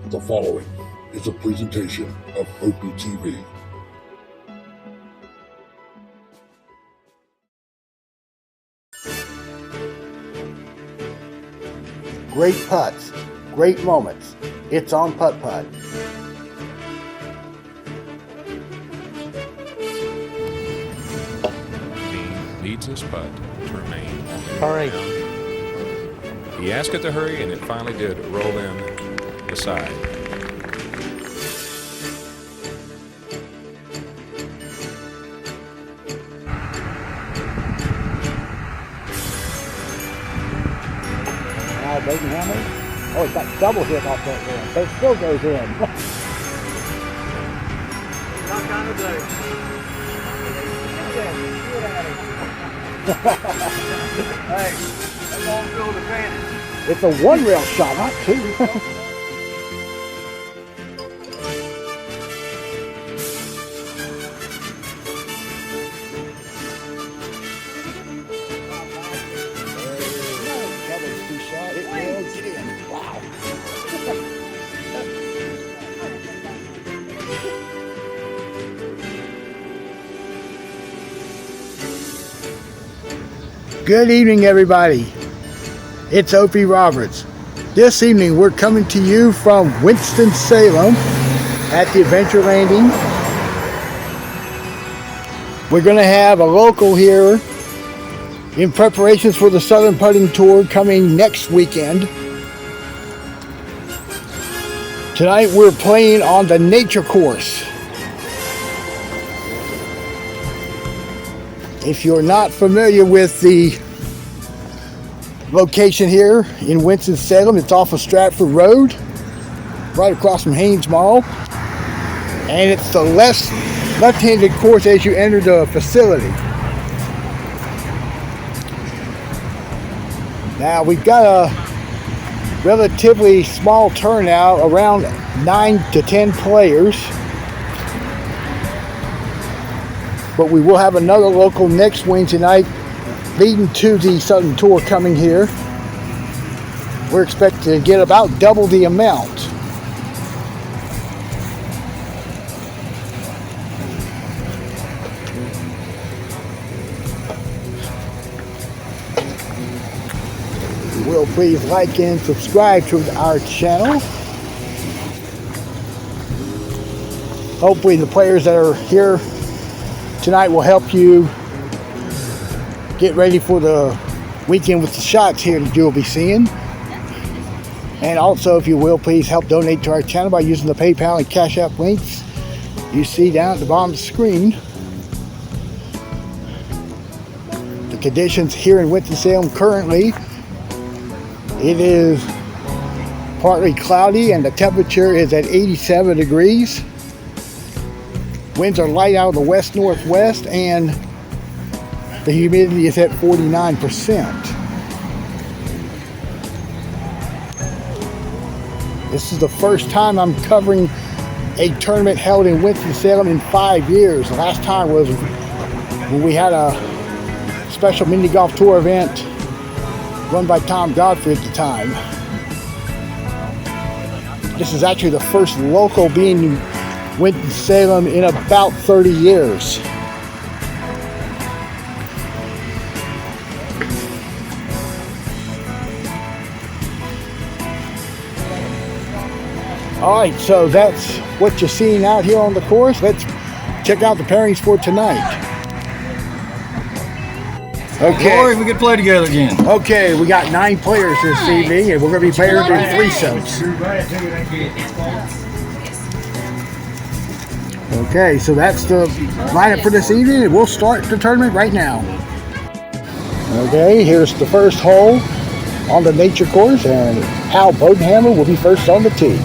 The following is a presentation of Opie TV. Great putts, great moments. It's on Putt-Putt. Dean needs his putt to remain on the Hurry. ground. He asked it to hurry, and it finally did roll in the side. Now Bacon Hammer. Oh, it's got double hit off that one, but it still goes in. Not kind of day. Hey, that's on field advantage. It's a one-rail shot, not two. It will get in. Wow. Good evening, everybody. It's Opie Roberts. This evening we're coming to you from Winston-Salem at the Adventure Landing. We're going to have a local here in preparations for the Southern Putting Tour coming next weekend. Tonight we're playing on the nature course. If you're not familiar with the location here in Winston-Salem, it's off of Stratford Road, right across from Haynes Mall. And it's the left-handed course as you enter the facility. Now we've got a relatively small turnout, around 9 to 10 players. But we will have another local next Wednesday night leading to the Southern Tour coming here. We're expecting to get about double the amount. Will please like and subscribe to our channel. Hopefully the players that are here tonight will help you get ready for the weekend with the shots here that you'll be seeing. And also, if you will, please help donate to our channel by using the PayPal and Cash App links you see down at the bottom of the screen. The conditions here in Winston-Salem currently, it is partly cloudy and the temperature is at 87 degrees. Winds are light out of the west-northwest and the humidity is at 49%. This is the first time I'm covering a tournament held in Winston-Salem in 5 years. The last time was when we had a special mini golf tour event run by Tom Godfrey at the time. This is actually the first local being in Winston-Salem in about 30 years. Alright, so that's what you're seeing out here on the course. Let's check out the pairings for tonight. Okay. Glory, we could play together again. Okay, we got 9 players this evening, and we're going to be paired in threesomes. Okay, so that's the lineup for this evening, and we'll start the tournament right now. Okay, here's the first hole on the nature course, and Hal Bodenhammer will be first on the tee.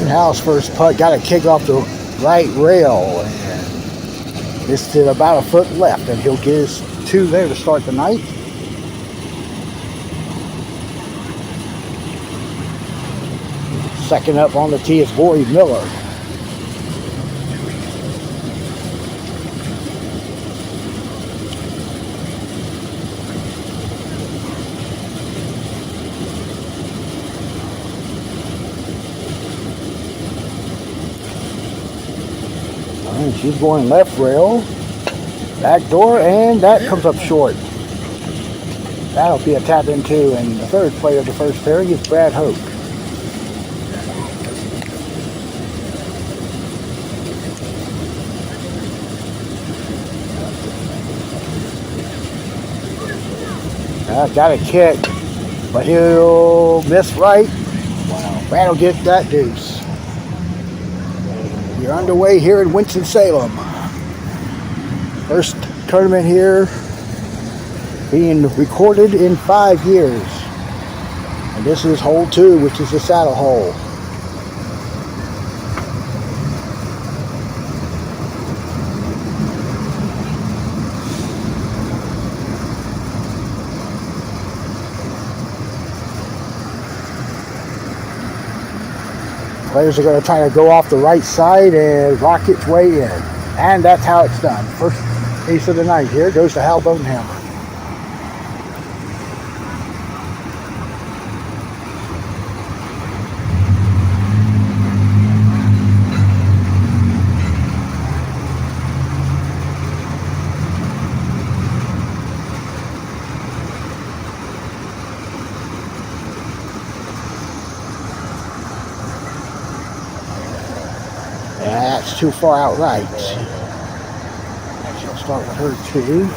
Hal's first putt got a kick off the right rail, and missed it about a foot left, and he'll get his 2 there to start the night. Second up on the tee is Rory Miller. And she's going left rail, back door, and that comes up short. That'll be a tap in two, and the third player of the first pairing is Brad Hoke. Got a kick, but he'll miss right. Brad will get that deuce. You're underway here in Winston-Salem. First tournament here being recorded in 5 years. And this is hole 2, which is the saddle hole. Players are going to try to go off the right side and rock its way in. And that's how it's done. First ace of the night here goes to Hal Bodenhammer. That's too far out right. She'll start with her two.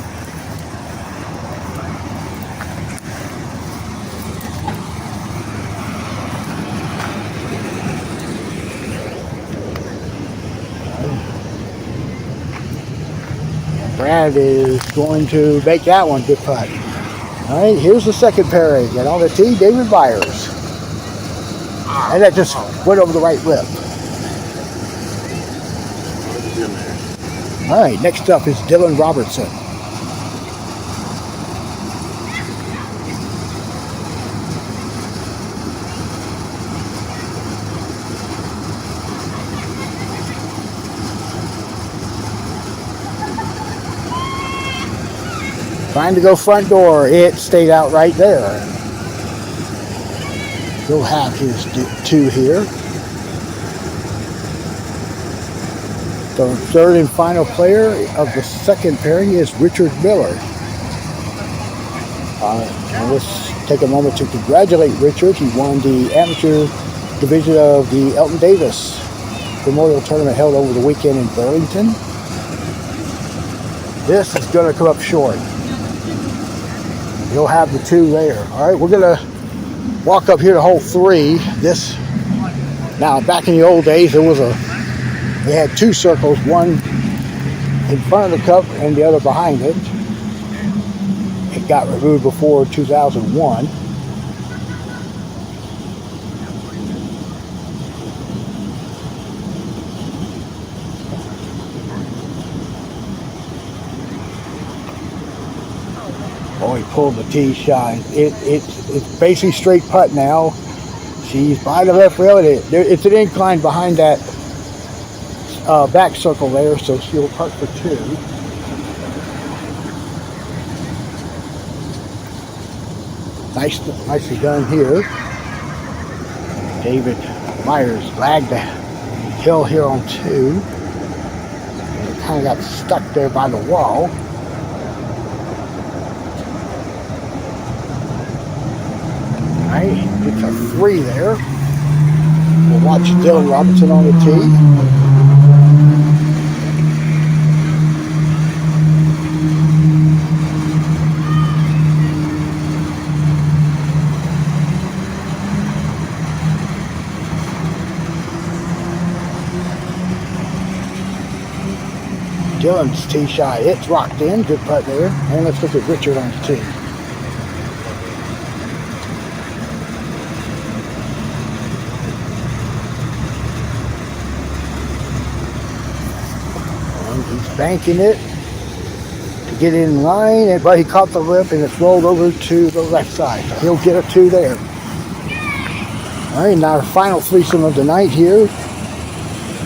Brad is going to make that one good putt. All right, here's the second pairing. And on the tee, David Byers. And that just went over the right lip. All right, next up is Dylan Robertson. Trying to go front door. It stayed out right there. He'll have his two here. The third and final player of the second pairing is Richard Miller. And let's take a moment to congratulate Richard. He won the amateur division of the Elton Davis Memorial Tournament held over the weekend in Burlington. This is going to come up short. He'll have the two there. All right, we're going to walk up here to hole 3. Now, back in the old days, they had 2 circles, one in front of the cup and the other behind it. It got removed before 2001. Oh, he pulled the tee shot. It's basically straight putt now. She's by the left rail. It's an incline behind that back circle there, so she'll putt for 2. Nicely done here. David Myers lagged the hill here on 2. And it kind of got stuck there by the wall. All right, gets a 3 there. We'll watch Dylan Robertson on the tee. Dylan's tee shot, it's rocked in, good putt there. And let's look at Richard on the tee. And he's banking it to get in line, but he caught the lip and it's rolled over to the left side. So he'll get a 2 there. All right, now our final threesome of the night here.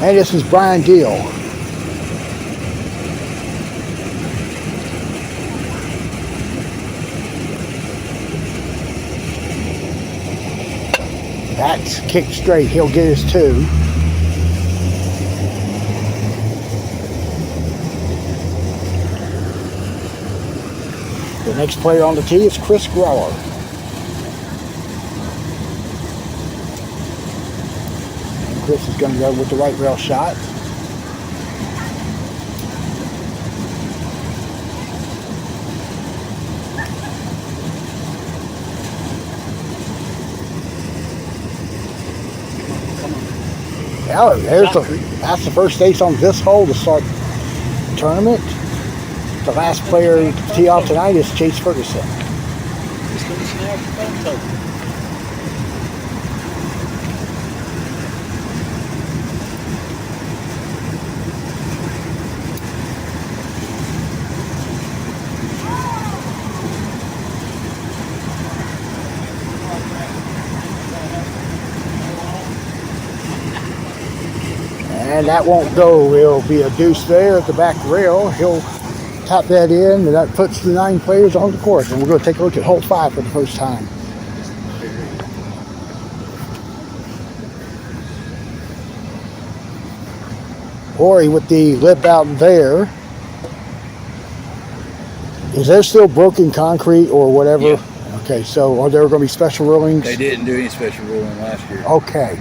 And this is Brian Deal. That's kicked straight. He'll get his 2. The next player on the tee is Chris Grower. Chris is going to go with the right rail shot. Yeah, that's the first ace on this hole to start the tournament. The last player to tee off tonight is Chase Ferguson. He's going to snag the phone token. And that won't go. It'll be a deuce there at the back rail. He'll tap that in, and that puts the 9 players on the course. And we're going to take a look at hole 5 for the first time. Ori with the lip out there. Is there still broken concrete or whatever? Yeah. Okay, so are there going to be special rulings? They didn't do any special ruling last year. Okay.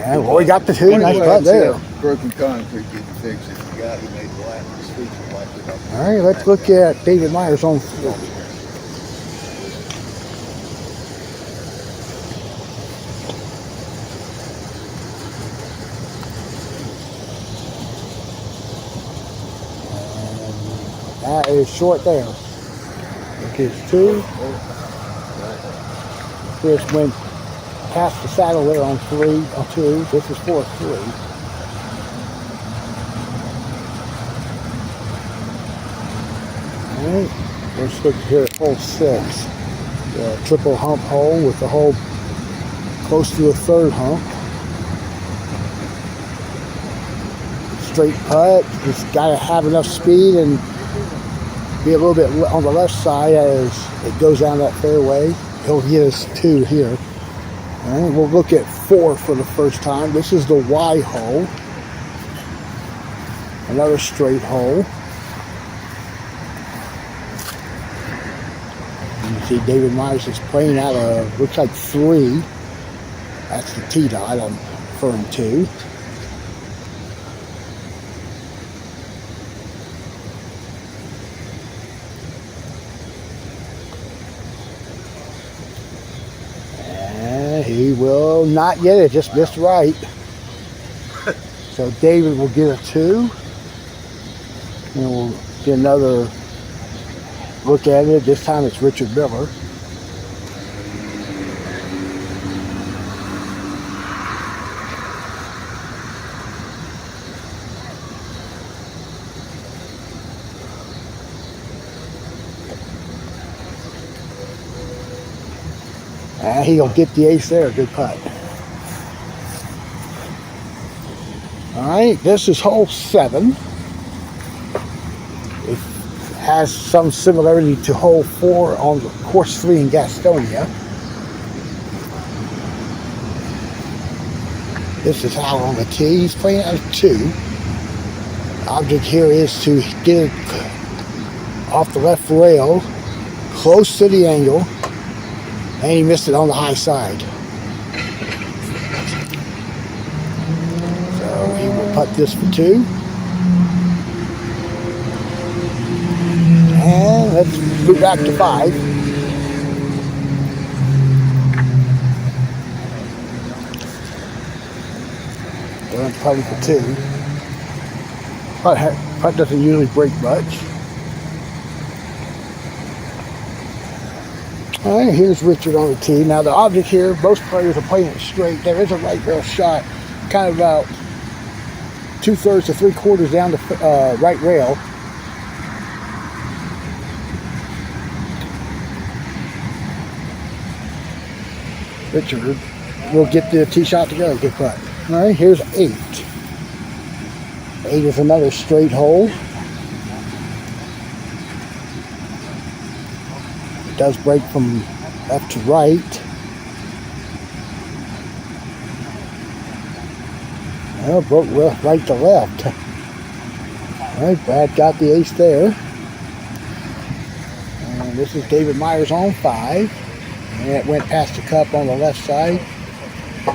And Ori got the 2. Nice putt there. Broken concrete getting fixed. If the guy who made the last speech wiped it up. All right, let's look at David Myers on 4. That is short there. Look, his 2. Chris went past the saddle there on 3, on 2. This is 4-3. Alright, let's look here at hole 6. The triple hump hole with the hole close to a 3rd hump. Straight putt. It's got to have enough speed and be a little bit on the left side as it goes down that fairway. He'll get us 2 here. All right, we'll look at 4 for the first time. This is the Y hole. Another straight hole. You can see David Myers is playing out of, looks like 3. That's the tee dot I'm referring to. He will not get it, just missed right. So David will get a 2. And we'll get another look at it. This time it's Richard Miller. And he'll get the ace there, good putt. All right, this is hole 7. It has some similarity to hole 4 on the course 3 in Gastonia. This is Hal on the tee. He's playing out of 2. The object here is to get it off the left rail, close to the angle. And he missed it on the high side. So he will putt this for 2. And let's move back to 5. Going putting for 2. Putt doesn't usually break much. All right, here's Richard on the tee. Now the object here, most players are playing it straight. There is a right rail shot, kind of about 2/3 to 3/4 down the right rail. Richard will get the tee shot to go. Good putt. All right, here's 8. 8 is another straight hole. It does break from left to right. Well, broke right to left. All right, Brad got the ace there. And this is David Myers on 5. And it went past the cup on the left side.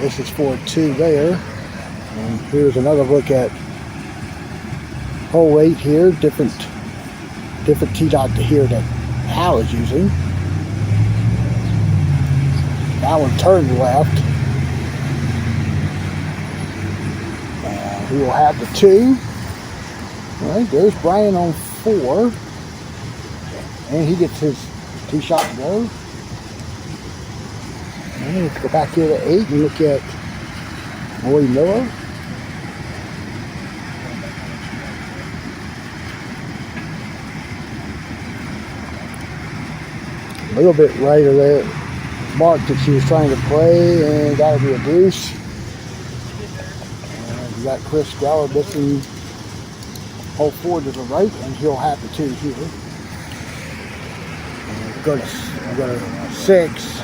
This is for 2 there. And here's another look at hole 8 here. Different tee dot to here that Hal is using. That one turned left. And he will have the 2. All right, there's Brian on 4. And he gets his tee shot to go. And let's go back here to 8 and look at Roy Miller. A little bit right of that mark that she was trying to play, and that'll be a deuce. And we got Chris Grauer missing hole 4 to the right, and he'll have the 2 here. And we go to 6.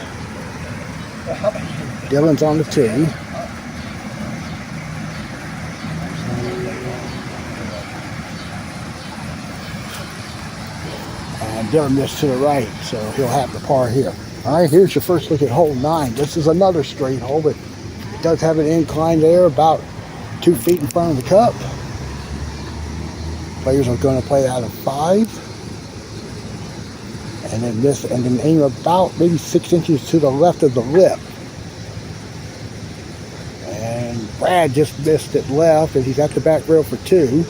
Dylan's on the tee. And Dylan missed to the right, so he'll have the par here. All right, here's your first look at hole 9. This is another straight hole, but it does have an incline there about 2 feet in front of the cup. Players are going to play out of 5. And then aim about maybe 6 inches to the left of the lip. And Brad just missed it left, and he's at the back rail for 2.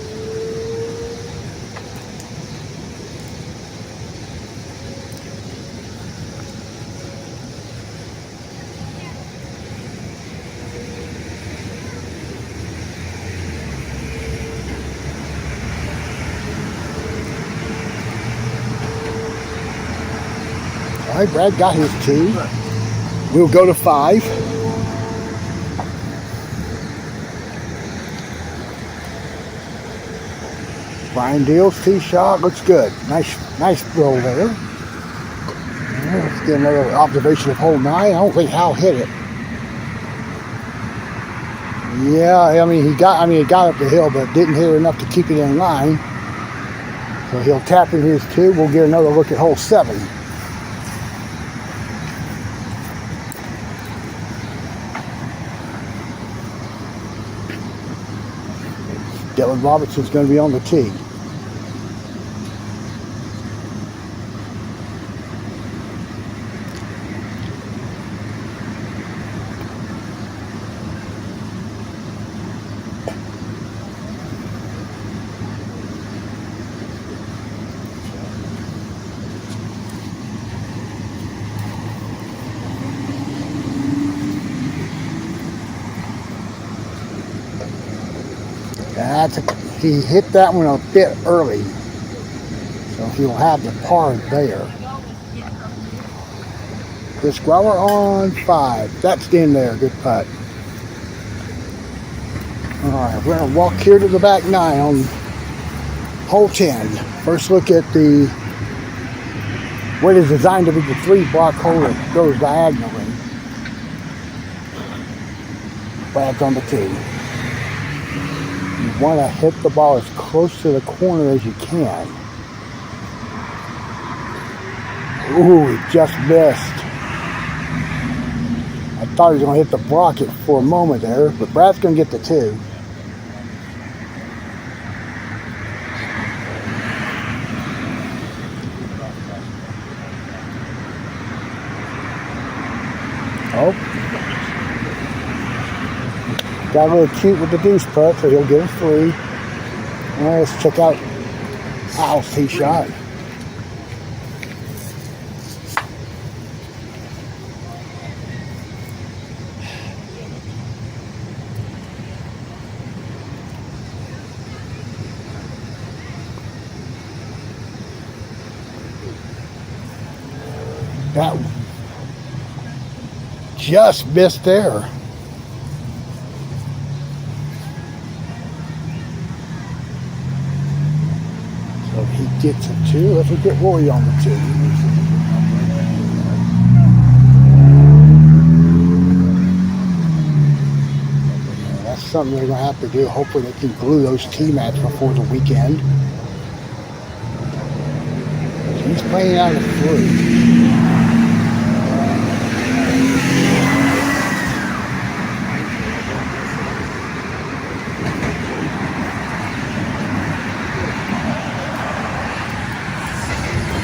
All right, Brad got his 2. We'll go to 5. Brian Deal's tee shot looks good. Nice throw there. Let's get another observation of hole 9. I don't think Hal hit it. Yeah, I mean it got up the hill, but didn't hit it enough to keep it in line. So he'll tap in his 2. We'll get another look at hole 7. Dylan Robertson's going to be on the tee. He hit that one a bit early, so he'll have the par there. Chris Grauer on 5. That's in there. Good putt. All right, we're going to walk here to the back 9 on hole 10. First look at what is designed to be the 3-block hole that goes diagonally. Brad's on the tee. You want to hit the ball as close to the corner as you can. Ooh, he just missed. I thought he was going to hit the block it for a moment there, but Brad's going to get the 2. Oh. Got a little cute with the deuce putt, so he'll get a 3. All right, let's check out Hal's tee shot. That just missed there. So he gets a 2. Let's get Rory on the 2. That's something they're going to have to do. Hopefully they can glue those T-mats before the weekend. He's playing out of 3.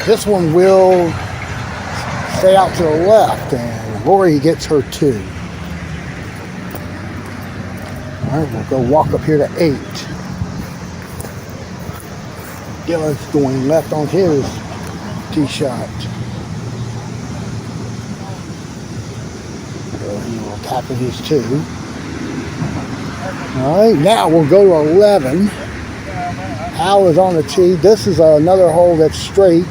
This one will stay out to the left, and Lori gets her 2. All right, we'll go walk up here to 8. Dylan's going left on his tee shot. So he will tap in his 2. All right, now we'll go to 11. Al is on the tee. This is another hole that's straight,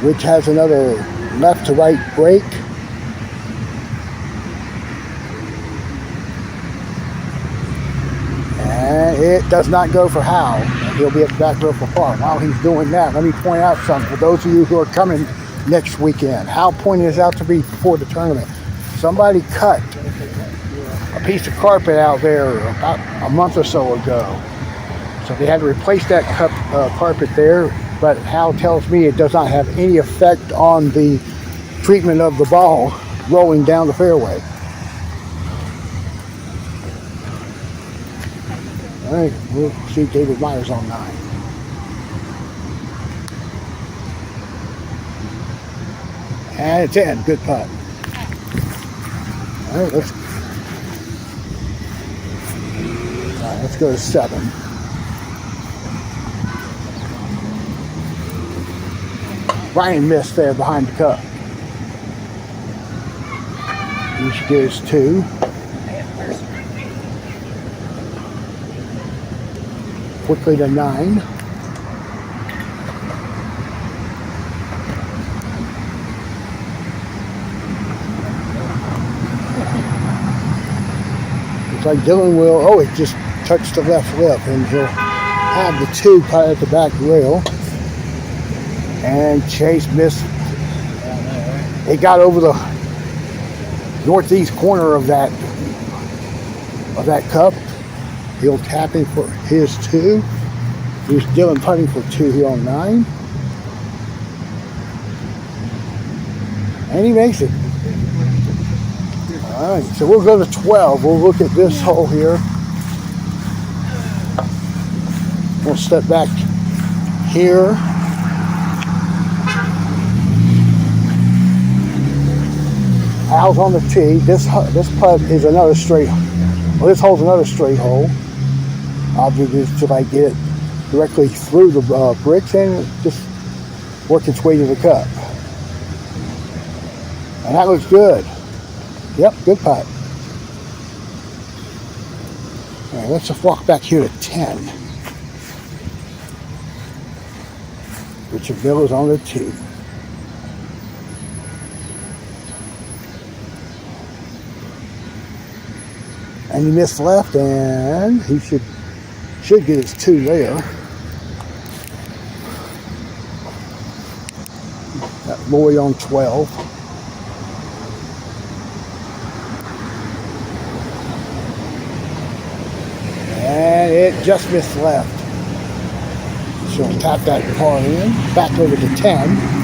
which has another left to right break. And it does not go for Hal. He'll be at the back row for par. While he's doing that, let me point out something for those of you who are coming next weekend. Hal pointed this out to me before the tournament. Somebody cut a piece of carpet out there about a month or so ago. So they had to replace that carpet there. But Hal tells me it does not have any effect on the treatment of the ball rolling down the fairway. All right, we'll see David Myers on 9. And it's in. Good putt. All right, let's go to 7. Ryan missed there behind the cup. He should get his 2. Quickly to 9. Looks like Dylan will, oh, it just touched the left lip, and he'll have the 2 putt at the back rail. And Chase missed. It got over the northeast corner of that cup. He'll tap in for his 2. Here's Dylan putting for 2 here on 9. And he makes it. All right, so we'll go to 12. We'll look at this hole here. We'll step back here. Al's on the tee. This putt is another straight. Well, this hole's another straight hole. Object is to like get it directly through the bricks and just work its way to the cup. And that looks good. Yep, good putt. All right, let's just walk back here to 10. Richard Miller's on the tee. And he missed left, and he should get his 2 there. That Lloyd on 12. And it just missed left. So we'll tap that par in. Back over to 10.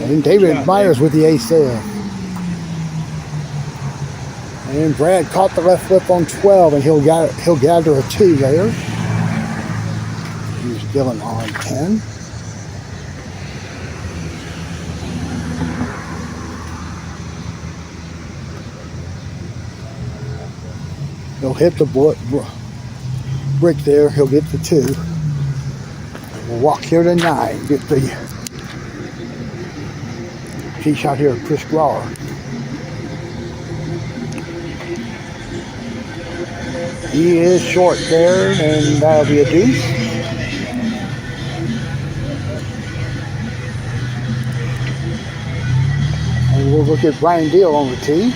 And David Myers with the ace there. And Brad caught the left flip on 12, and he'll gather a 2 there. Here's Dylan on 10. He'll hit the brick there. He'll get the 2. We'll walk here to 9. Get the tee shot here of Chris Grawer. He is short there, and that'll be a deuce. And we'll look at Brian Deal on the tee.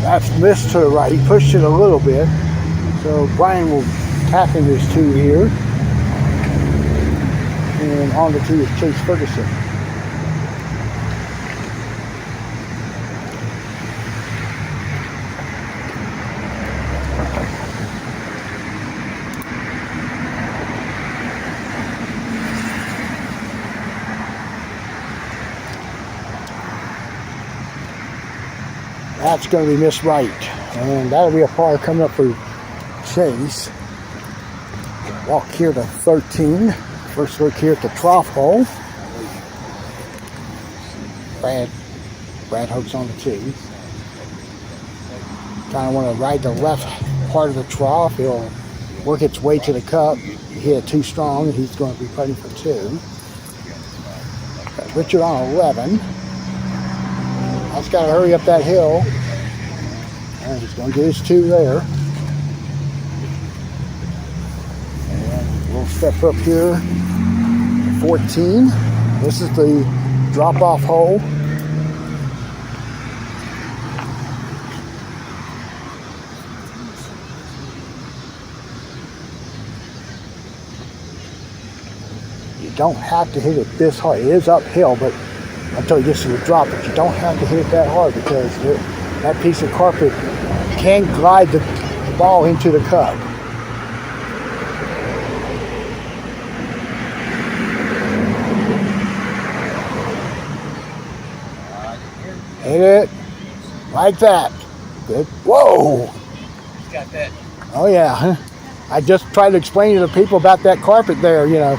That's missed to the right. He pushed it a little bit. So Brian will tap in his 2 here. And on the tee is Chase Ferguson. That's going to be missed right. And that'll be a par coming up for Chase. Walk here to 13. First look here at the trough hole. Brad hooks on the tee. Kind of want to ride the left part of the trough. He'll work its way to the cup. He hit it too strong. He's going to be putting for 2. Got Richard on 11. I've got to hurry up that hill. And he's going to get his 2 there. And we'll step up here to 14. This is the drop-off hole. You don't have to hit it this hard. It is uphill, but I told you this is a drop, but you don't have to hit it that hard because that piece of carpet can glide the ball into the cup. Hit it like that. Good. Whoa! Got that. Oh yeah. I just tried to explain to the people about that carpet there, you know.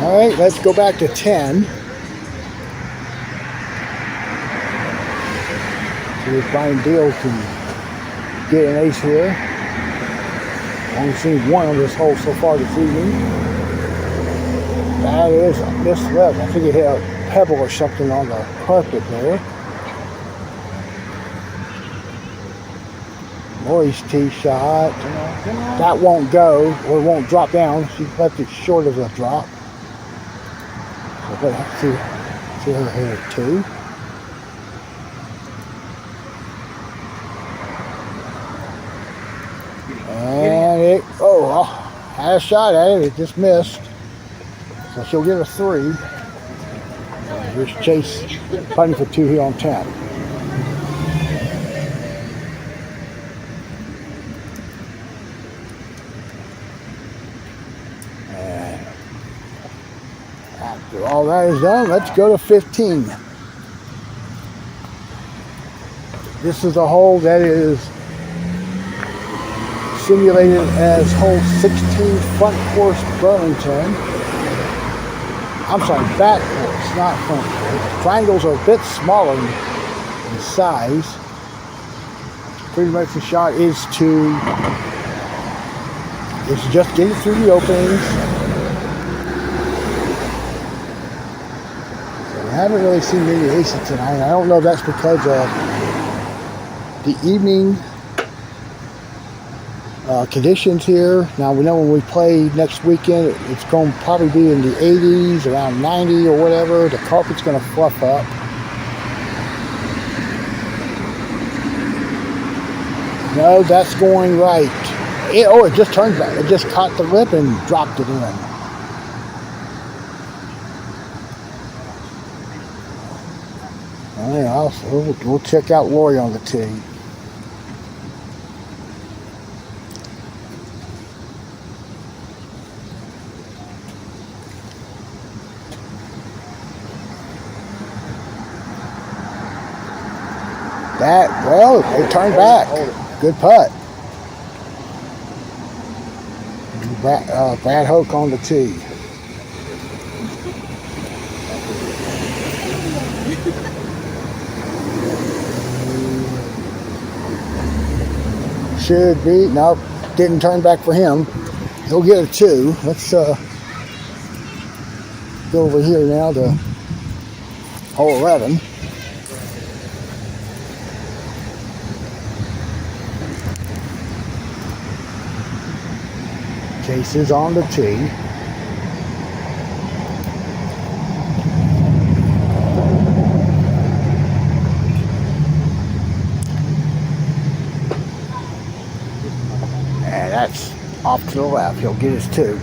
All right, let's go back to 10. See if Brian Deal can get an ace here. Only seen 1 on this hole so far this evening. That is a misread. I think he hit a pebble or something on the carpet there. Lori's tee shot. That won't go, or it won't drop down. She left it short of the drop. So let's see her hit it 2. And it, had a shot at it. It just missed. So she'll get a 3. Here's Chase putting for 2 here on 10. And after all that is done, let's go to 15. This is the hole that is simulated as hole 16, front course Burlington. I'm sorry, back course, not front course. The triangles are a bit smaller in size. Pretty much the shot is just get it through the openings. So I haven't really seen many aces tonight. I don't know if that's because of the evening conditions here. Now we know when we play next weekend, it's going to probably be in the 80s, around 90 or whatever. The carpet's going to fluff up. No, that's going right. It just turned back. It just caught the lip and dropped it in. All right, we'll check out Lori on the tee. Well, they turned back. Good putt. Brad Hoke on the tee. Should be. Nope. Didn't turn back for him. He'll get a 2. Let's go over here now to hole 11. Chase is on the tee. And that's off to the left. He'll get his 2.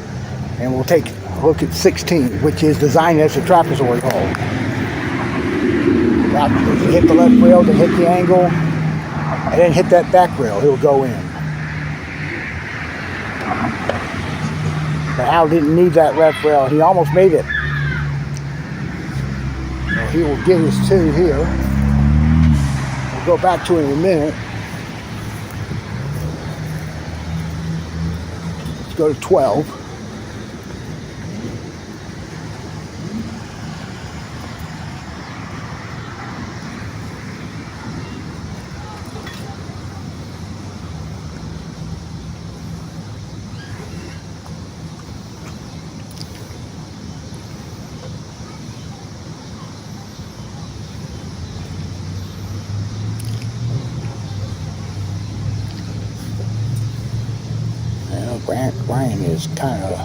And we'll take a look at 16, which is designed as a trapezoid hole. Hit the left rail, then hit the angle, and then hit that back rail. He'll go in. But Al didn't need that left rail. He almost made it. So he will get his 2 here. We'll go back to it in a minute. Let's go to 12. Brian is kind of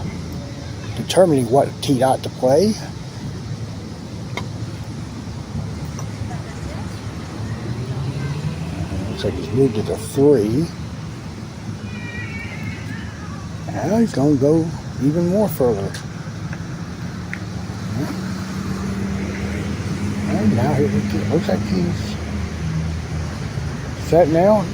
determining what T-Dot to play. Looks like he's moved to the 3. Now he's going to go even more further. And now it looks like he's set now.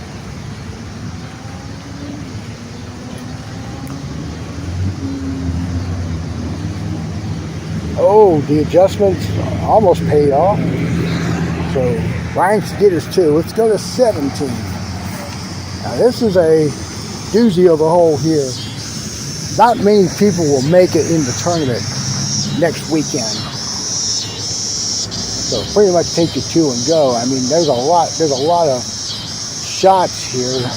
Oh, the adjustments almost paid off. So Ryan should get his 2. Let's go to 17. Now this is a doozy of a hole here. Not many people will make it in the tournament next weekend. So pretty much take your 2 and go. I mean, there's a lot of shots here.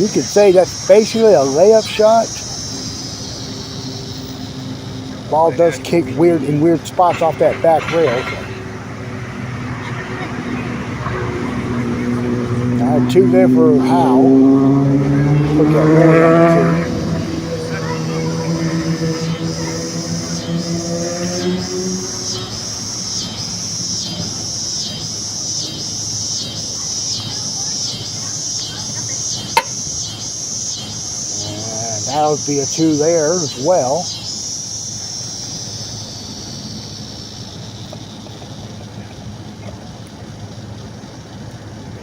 You could say that's basically a layup shot. Ball does kick in weird spots off that back rail. Now 2 there for Hal. Look at that. And that would be a 2 there as well.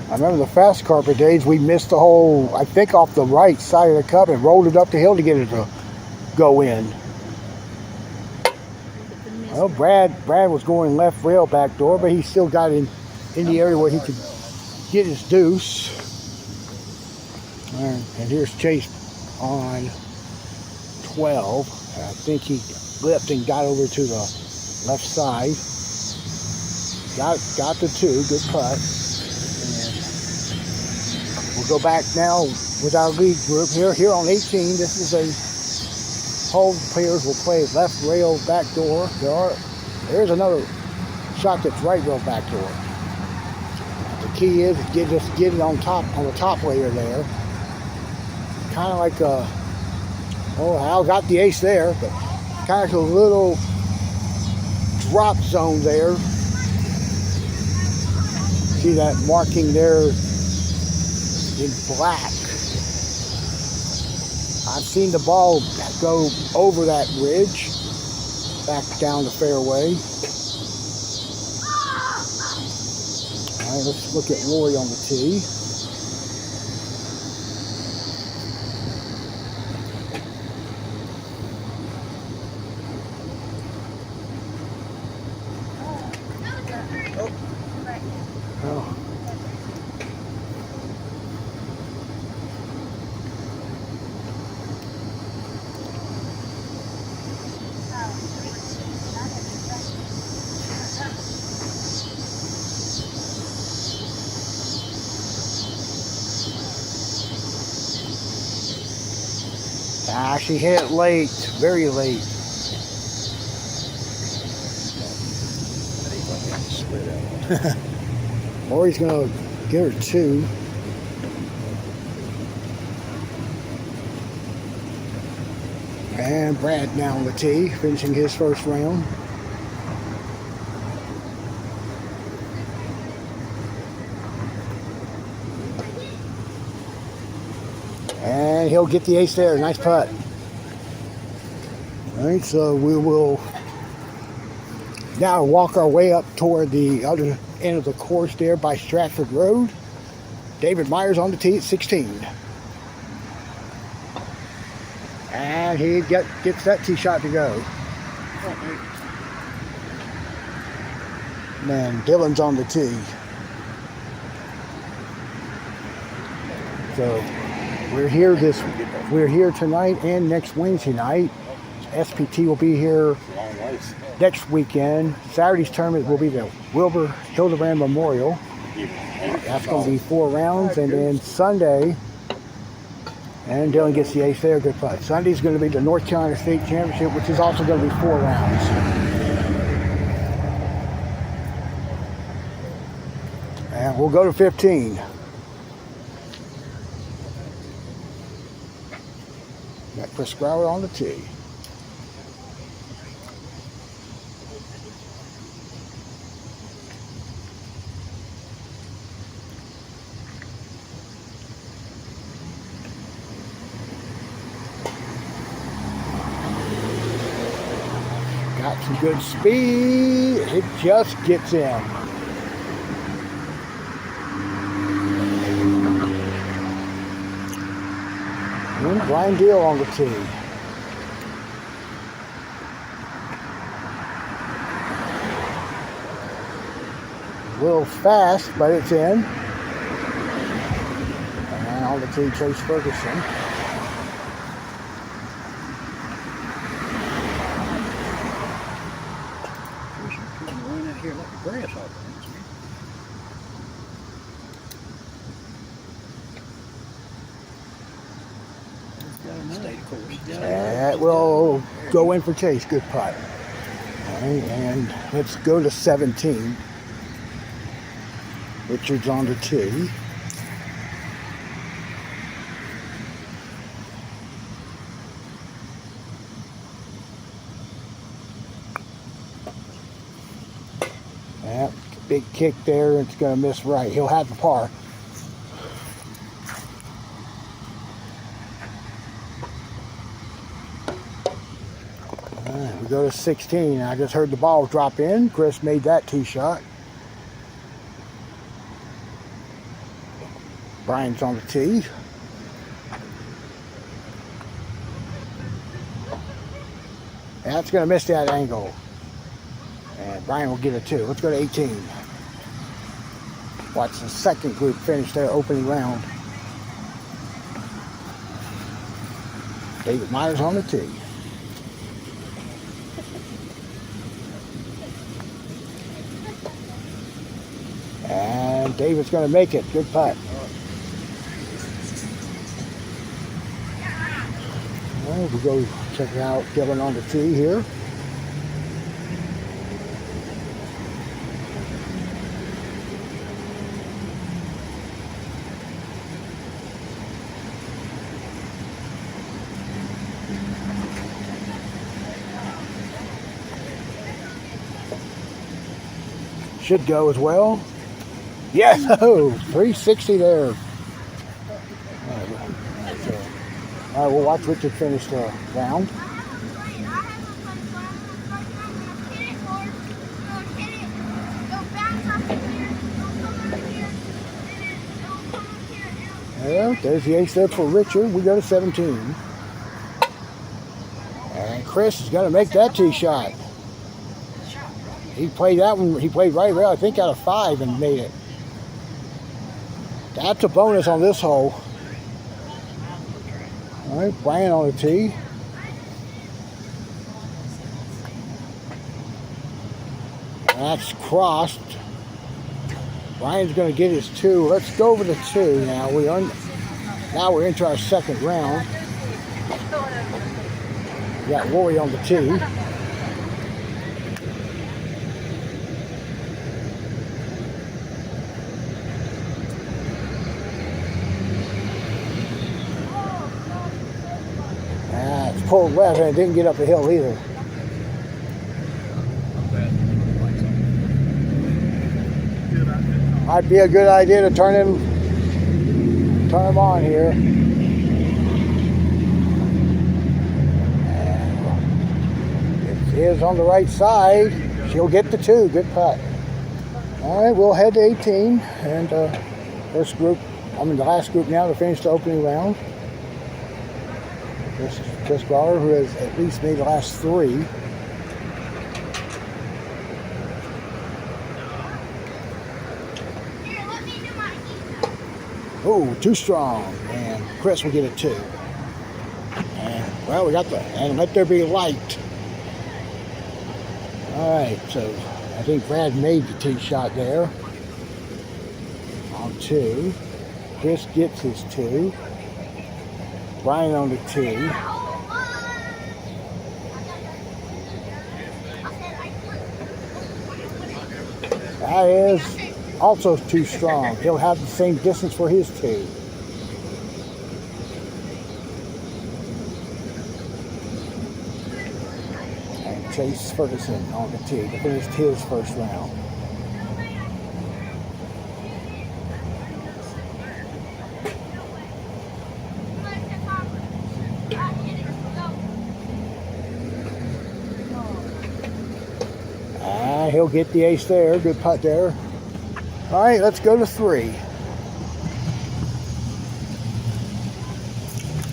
I remember the fast carpet days, we missed the hole, I think, off the right side of the cup and rolled it up the hill to get it to go in. Well, Brad was going left rail back door, but he still got in the area where he could get his deuce. And here's Chase on 12. I think he flipped and got over to the left side. Got the 2, good putt. We'll go back now with our lead group here on 18. This is a hole players will play left rail back door. There's another shot that's right rail back door. The key is to get it on the top layer there. Kind of like Al got the ace there, but kind of a little drop zone there. See that marking there in black. I've seen the ball go over that ridge, back down the fairway. All right, let's look at Rory on the tee. Ah, she hit it late, very late. Lori's gonna give her 2. And Brad now on the tee, finishing his first round. And he'll get the ace there. Nice putt. All right, so we will now walk our way up toward the other end of the course there by Stratford Road. David Myers on the tee at 16. And he gets that tee shot to go. Man, Dylan's on the tee. So we're here tonight and next Wednesday night. SPT will be here next weekend. Saturday's tournament will be the Wilbur Hildebrand Memorial. That's going to be 4 rounds, and then Sunday, and Dylan gets the ace there, good putt. Sunday's going to be the North Carolina State Championship, which is also going to be 4 rounds. And we'll go to 15. Got Chris Grauer on the tee. Got some good speed. It just gets in. And Brian Deal on the tee. A little fast, but it's in. And on the tee, Chase Ferguson. Here like a grasshopper. That will go in for Chase. Good putt. All right, and let's go to 17. Richard's on the tee. Yep, big kick there. It's going to miss right. He'll have the par. We go to 16. I just heard the ball drop in. Chris made that tee shot. Brian's on the tee. That's going to miss that angle. And Brian will get it too. Let's go to 18. Watch the second group finish their opening round. David Myers on the tee. And David's going to make it. Good putt. Well, we'll go check out Dylan on the tee here. Should go as well. Yes, oh, 360 there. All right, we'll watch Richard finish the round. Yeah, there's the ace there for Richard. We go to 17. And Chris is going to make that tee shot. He played that one. He played right well, I think, out of 5 and made it. That's a bonus on this hole. All right, Brian on the tee. That's crossed. Brian's going to get his 2. Let's go over the 2 now. Now we're into our second round. got Rory on the tee. It's pulled left and it didn't get up the hill either. Might be a good idea to turn him on here. And it is on the right side. She'll get the 2. Good putt. All right, we'll head to 18 and first group. I'm in the last group now to finish the opening round. This is Chris Bauer, who has at least made the last 3. Oh, too strong, and Chris will get a 2. And, well, we got the, and let there be light. All right, so I think Brad made the tee shot there on 2. Chris gets his 2. Brian on the tee. That is also too strong. He'll have the same distance for his 2. And Chase Ferguson on the tee to finish his first round. He'll get the ace there. Good putt there. All right, let's go to 3.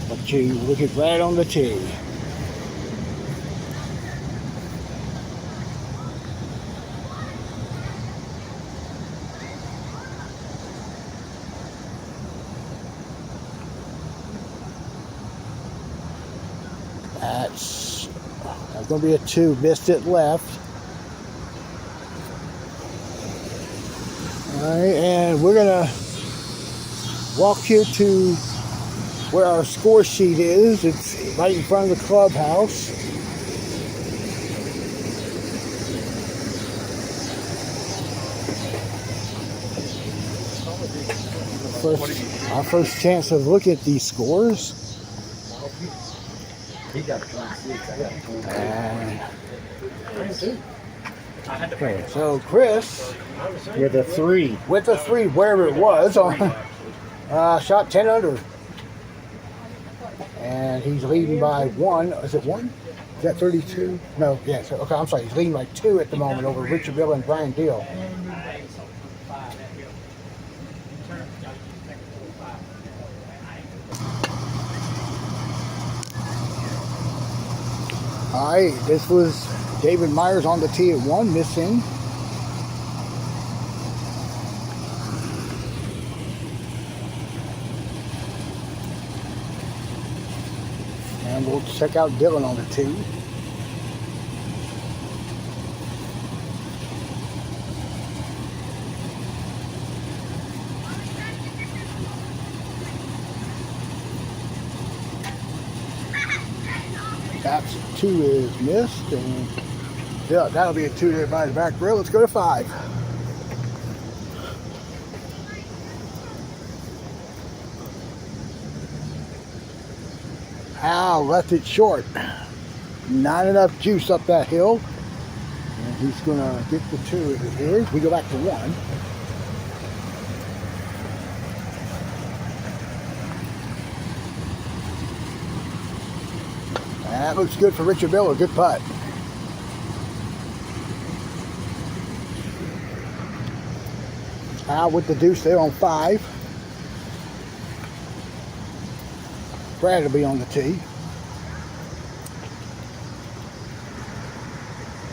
But you look at Brad on the tee. That's going to be a 2. Missed it left. All right, and we're going to walk you to where our score sheet is. It's right in front of the clubhouse. Our first chance of looking at these scores. He got 26. I got 22. Okay, so Chris With a 3. with a 3, wherever it was, shot 10 under. And he's leading by 1. Is it 1? Is that 32? No, yes. Okay, I'm sorry. He's leading by 2 at the moment over Richard Bill and Brian Deal. All right, this was David Myers on the tee at 1, missing. And we'll check out Dylan on the tee. That's 2 is missed, and yeah, that'll be a 2 there by the back rail. Let's go to 5. Al left it short. Not enough juice up that hill. And he's going to get the 2 if it is. We go back to 1. That looks good for Richard Miller. Good putt. Al with the deuce there on 5. Brad will be on the tee.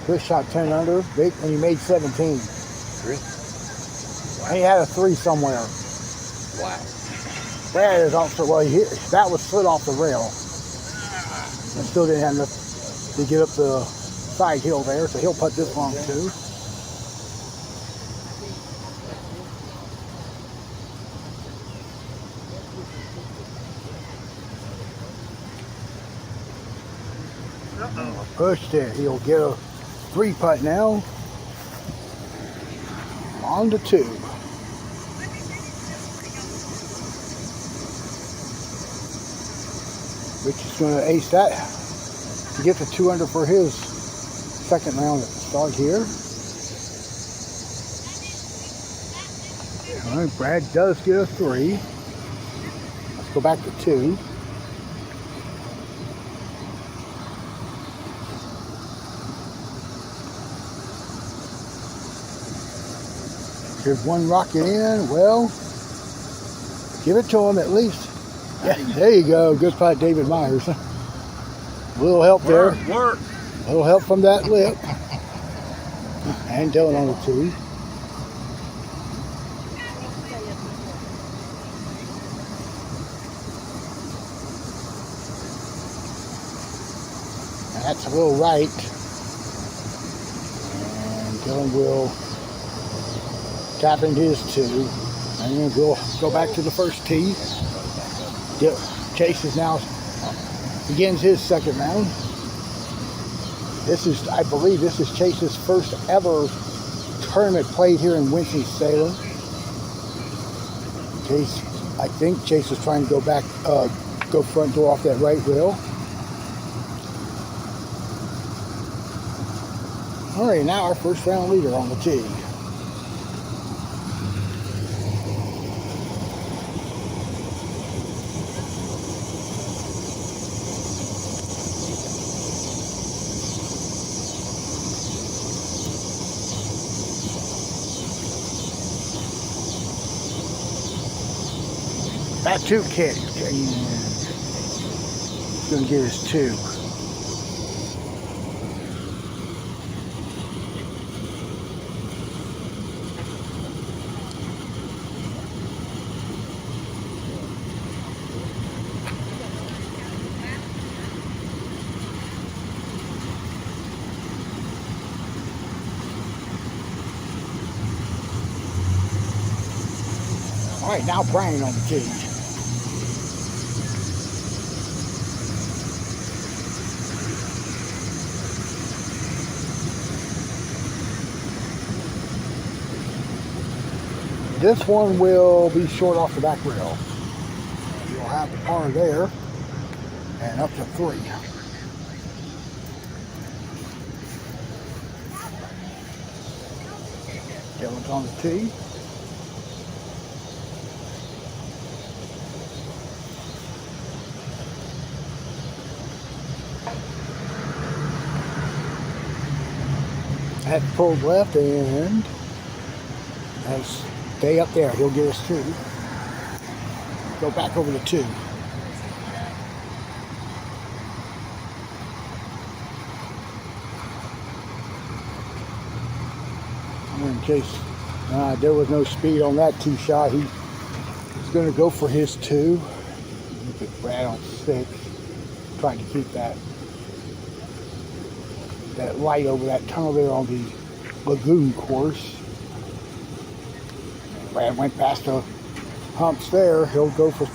Chris shot 10 under, big, and he made 17. He had a 3 somewhere. Wow. Brad is also, well, that was slid off the rail. And still didn't have enough to get up the side hill there, so he'll putt this long too. Pushed it. He'll get a 3-putt now. On to 2. Rich is going to ace that to get the 2 under for his second round at the start here. All right, Brad does get a 3. Let's go back to 2. Here's one rocket in. Well, give it to him at least. Yeah, there you go. Good putt, David Myers. A little help there. Work. A little help from that lip. And Dylan on the 2. That's a little right. And Dylan will tap into his 2. And then we'll go back to the first tee. Chase is now begins his second round. This is, I believe, this is Chase's first ever tournament played here in Winston-Salem. Chase, I think Chase is trying to go back, go front door off that right rail. All right, now our first round leader on the tee. That 2 kick. He's going to get his 2. All right, now Brian on the tee. This one will be short off the back rail. You'll have the par there and up to 3. Dylan's on the tee. That pulled left and that's stay up there. He'll get us 2. Go back over to 2. In case there was no speed on that tee shot, he's going to go for his 2. Look at Brad on 6, trying to keep that light over that tunnel there on the lagoon course. Brad went past the humps there. He'll go for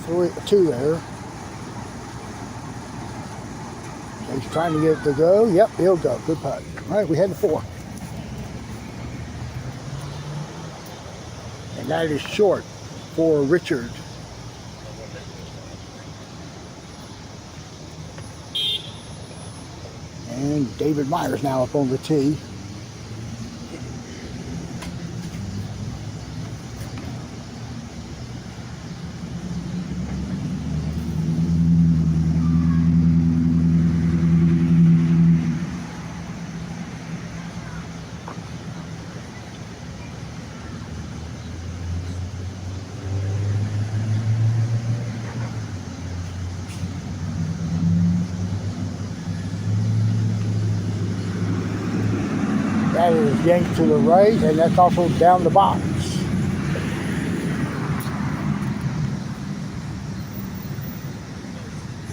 2 there. He's trying to get it to go. Yep, he'll go. Good putt. All right, we had the 4. And that is short for Richard. And David Myers now up on the tee. That is yanked to the right, and that's also down the box.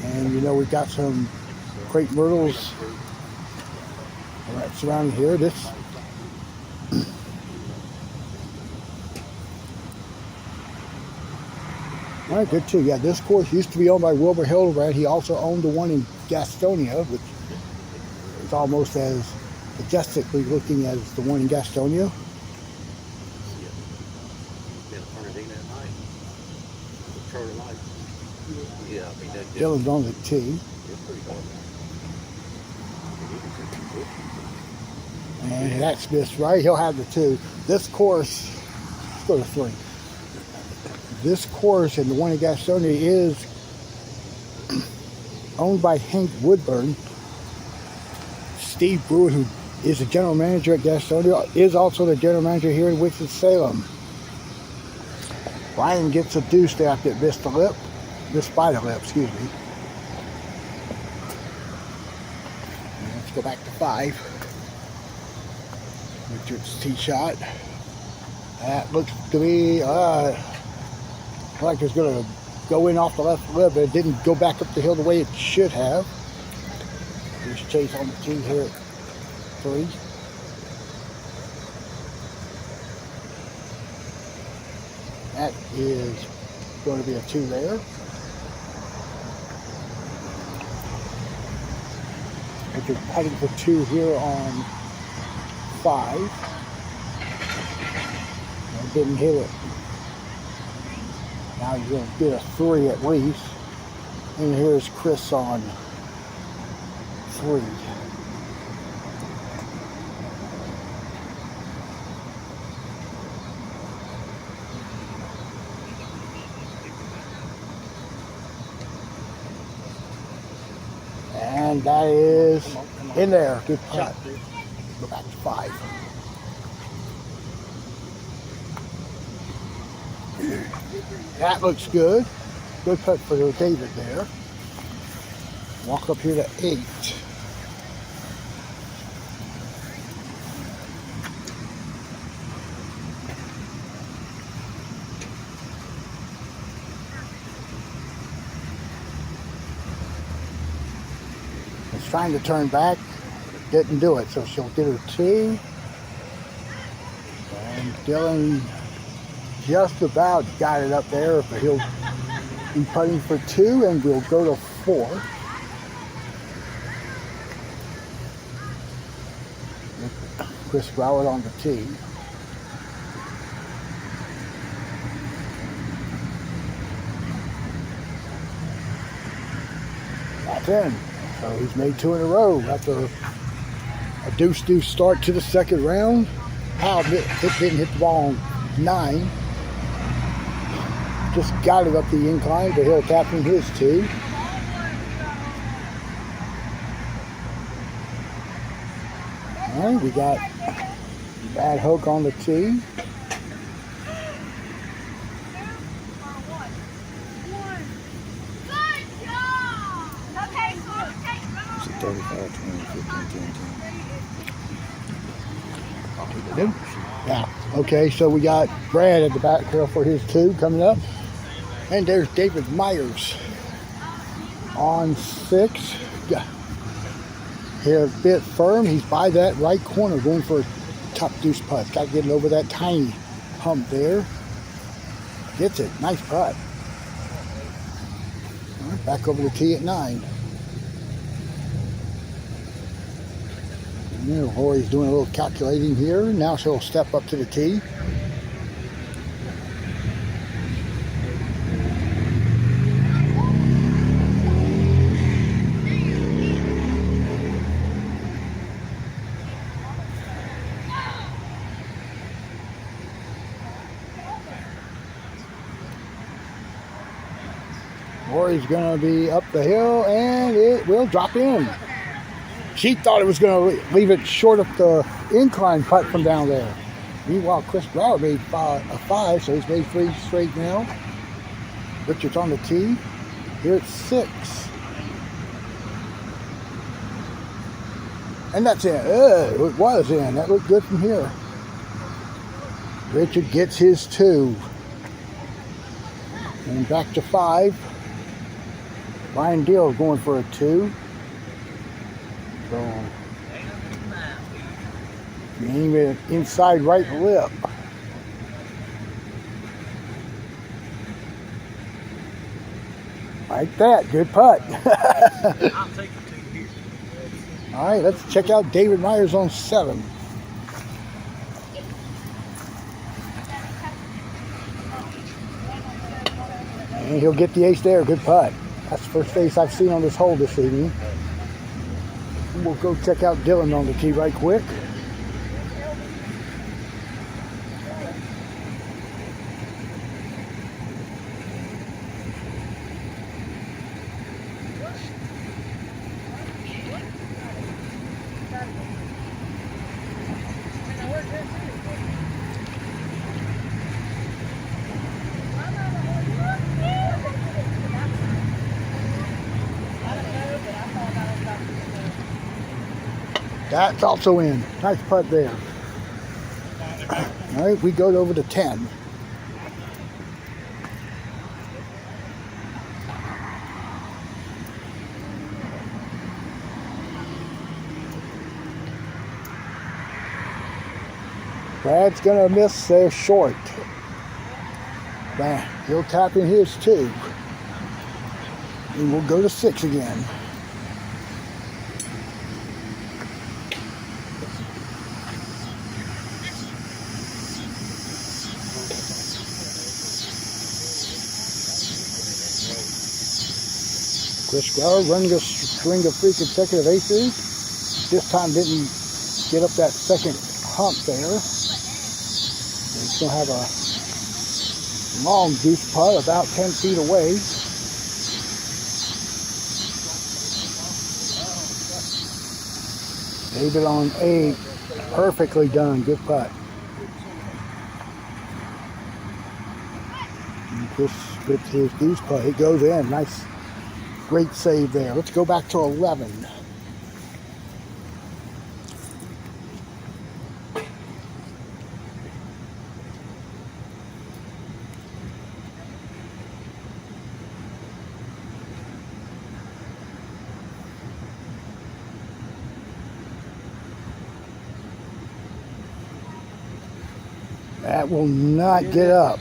And you know, we've got some crepe myrtles right surrounding here. This all right, good too. Yeah, this course used to be owned by Wilbur Hildebrand. He also owned the one in Gastonia, which It's almost as majestically looking as the one in Gastonia. Dylan's on the tee. And that's missed right. He'll have the 2. This course, let's go to 3. This course and the one in Gastonia is owned by Hank Woodburn. Steve Brewer, who is the general manager at Gastonia, is also the general manager here in Winston-Salem. Ryan gets a deuce there after it missed by the lip, excuse me. And let's go back to 5. Richard's tee shot. That looks to be like it's going to go in off the left lip, but it didn't go back up the hill the way it should have. Here's Chase on the tee here at 3. That is going to be a 2 there. Richard putting for 2 here on 5. I didn't hit it. Now you're going to get a 3 at least. And here's Chris on 3. And that is in there. Good putt. Go back to 5. That looks good. Good putt for David there. Walk up here to 8. It's trying to turn back. Didn't do it, so she'll get her 2. And Dylan just about got it up there, but he'll be putting for 2, and we'll go to 4. Chris Broward on the tee. That's in. So he's made 2 in a row after a deuce start to the second round. Powell didn't hit the ball on 9. Just got it up the incline, but he'll tap in his 2. All right, we got Bad Hook on the tee. Yeah, okay, so we got Brad at the back here for his 2 coming up. And there's David Myers on 6. Yeah. Here a bit firm. He's by that right corner going for a top deuce putt. Got to get it over that tiny hump there. Gets it. Nice putt. All right, back over the tee at 9. Rory's doing a little calculating here. Now she'll step up to the tee. Rory's going to be up the hill, and it will drop in. She thought it was going to leave it short of the incline putt from down there. Meanwhile, Chris Brower made a 5, so he's made 3 straight now. Richard's on the tee. Here it's 6. And that's in. It was in. That looked good from here. Richard gets his 2. And back to 5. Ryan Deal going for a 2. So, aim it inside right lip. Like that, good putt. I'll take the 2 here. All right, let's check out David Myers on 7. And he'll get the ace there. Good putt. That's the first ace I've seen on this hole this evening. And we'll go check out Dylan on the tee right quick. That's also in. Nice putt there. All right, we go over to 10. Brad's gonna miss there short. Man, he'll tap in his too. And we'll go to 6 again. Chris Grauer running a string of 3 consecutive aces. This time didn't get up that second hump there. He's going to have a long deuce putt about 10 feet away. David on 8. Perfectly done. Good putt. And Chris with his deuce putt. He goes in. Nice. Great save there. Let's go back to 11. That will not get up.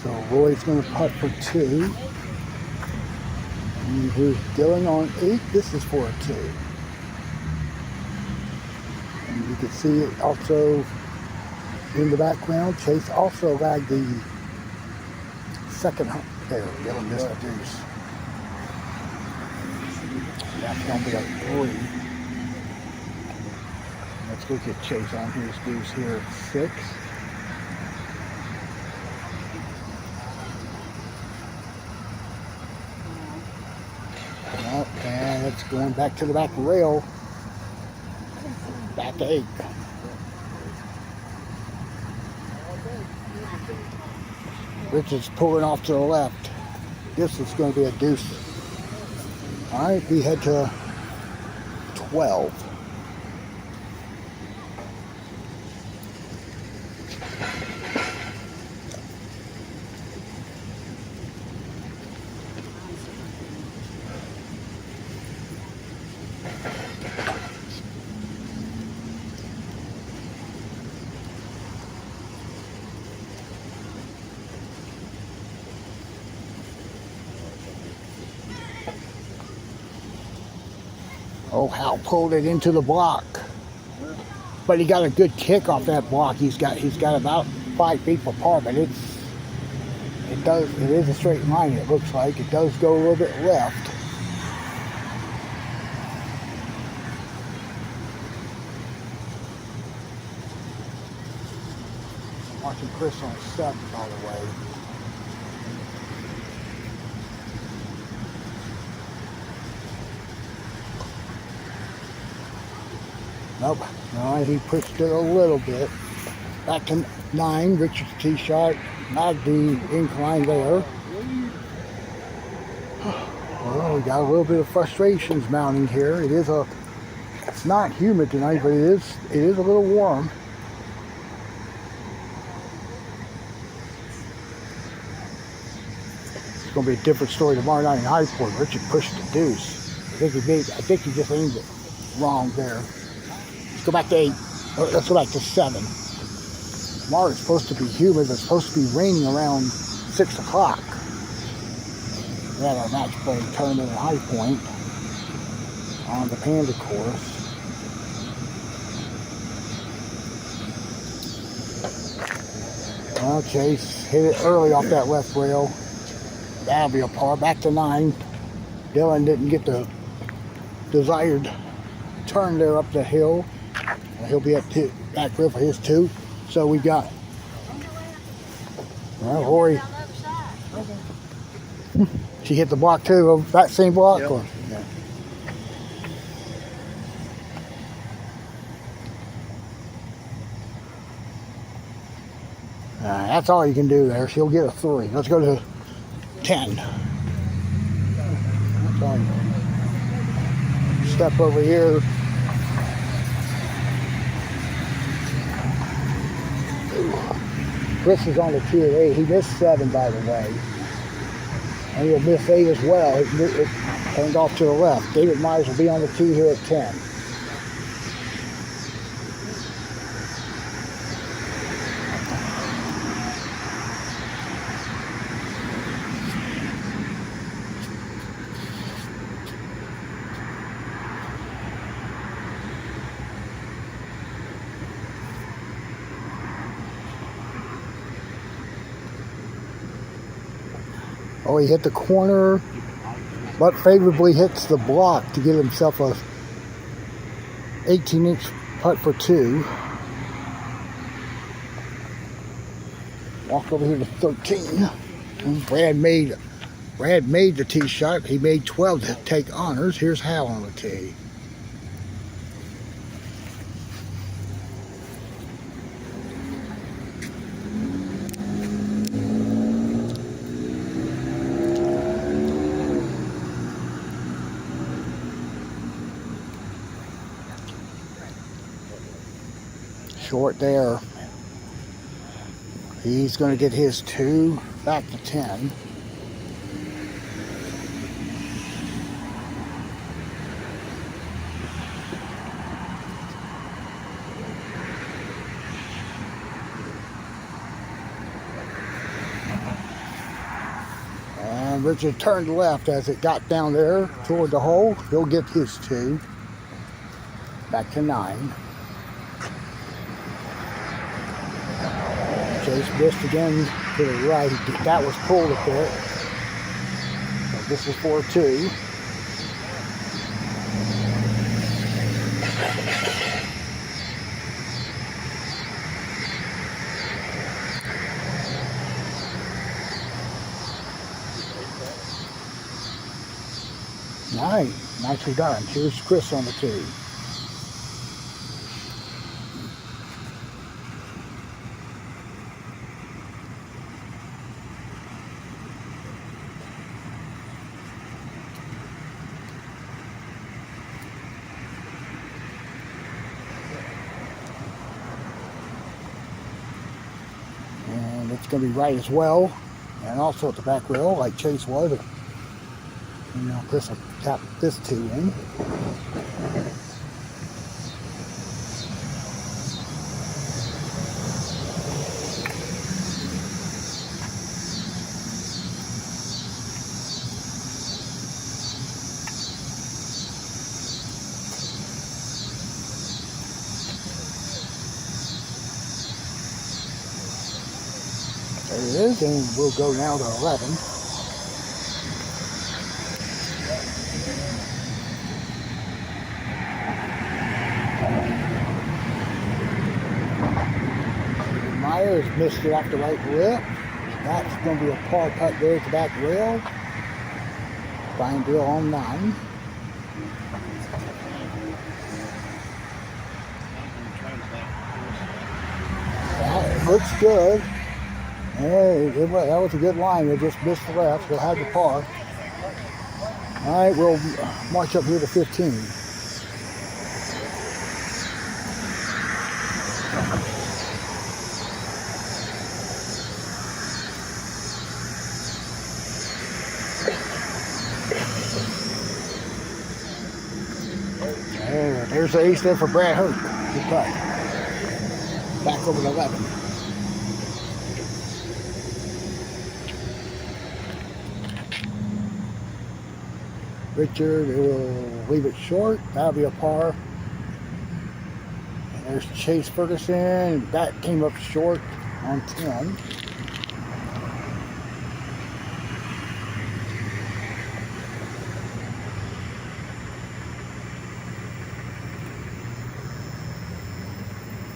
So Roy's going to putt for 2. And here's Dylan on 8. This is for a 2. And you can see it also in the background. Chase also lagged the second hump there. Dylan missed the deuce. That's going to be a 3. Let's go get Chase on his deuce here at 6. And it's going back to the back rail. Back to 8. Richard's pulling off to the left. This is going to be a deuce. All right, we head to 12. Oh, Hal pulled it into the block, but he got a good kick off that block. He's got about 5 feet for par, but it is a straight line. It looks like it does go a little bit left. I'm watching Chris on 7, by the way. Nope. No, he pushed it a little bit. Back to 9. Richard's tee shot. Not the incline there. Well, we got a little bit of frustrations mounting here. It's not humid tonight, but it is a little warm. It's going to be a different story tomorrow night in High Point. Richard pushed the deuce. I think he just aimed it wrong there. Go back to 8. Let's go back to 7. Tomorrow it's supposed to be humid. It's supposed to be raining around 6 o'clock. We had our match play tournament at High Point. on the Panda course. Well, Chase hit it early off that left rail. That'll be a par. Back to 9. Dylan didn't get the desired turn there up the hill. He'll be at back rail for his 2. So we got, well, Rory. She hit the block too, that same block? Yep. Or, yeah. That's all you can do there. She'll get a 3. Let's go to 10. That's all you do. Step over here. Chris is on the tee at 8. He missed 7, by the way. And he'll miss 8 as well. It turned off to the left. David Myers will be on the tee here at 10. Oh, he hit the corner, but favorably hits the block to get himself a 18-inch putt for 2. Walk over here to 13. And Brad made the tee shot. He made 12 to take honors. Here's Hal on the tee. Short there. He's going to get his 2 back to 10. And Richard turned left as it got down there toward the hole. He'll get his 2 back to 9. Chase missed again to the right. That was pulled a bit. So this is for 2. Nice. Nicely done. Here's Chris on the tee. It's going to be right as well, and also at the back rail like Chase was. And now Chris will tap this 2 in. There it is, and we'll go now to 11. Myers missed it off the right lip. That's going to be a par putt there at the back rail. Fine deal on 9. That looks good. Hey, that was a good line. They just missed the left. We'll have the par. All right, we'll march up here to 15. There's the ace there for Brad Hope. Good putt. Back over to 11. Richard will leave it short. That'll be a par. And there's Chase Ferguson. That came up short on 10.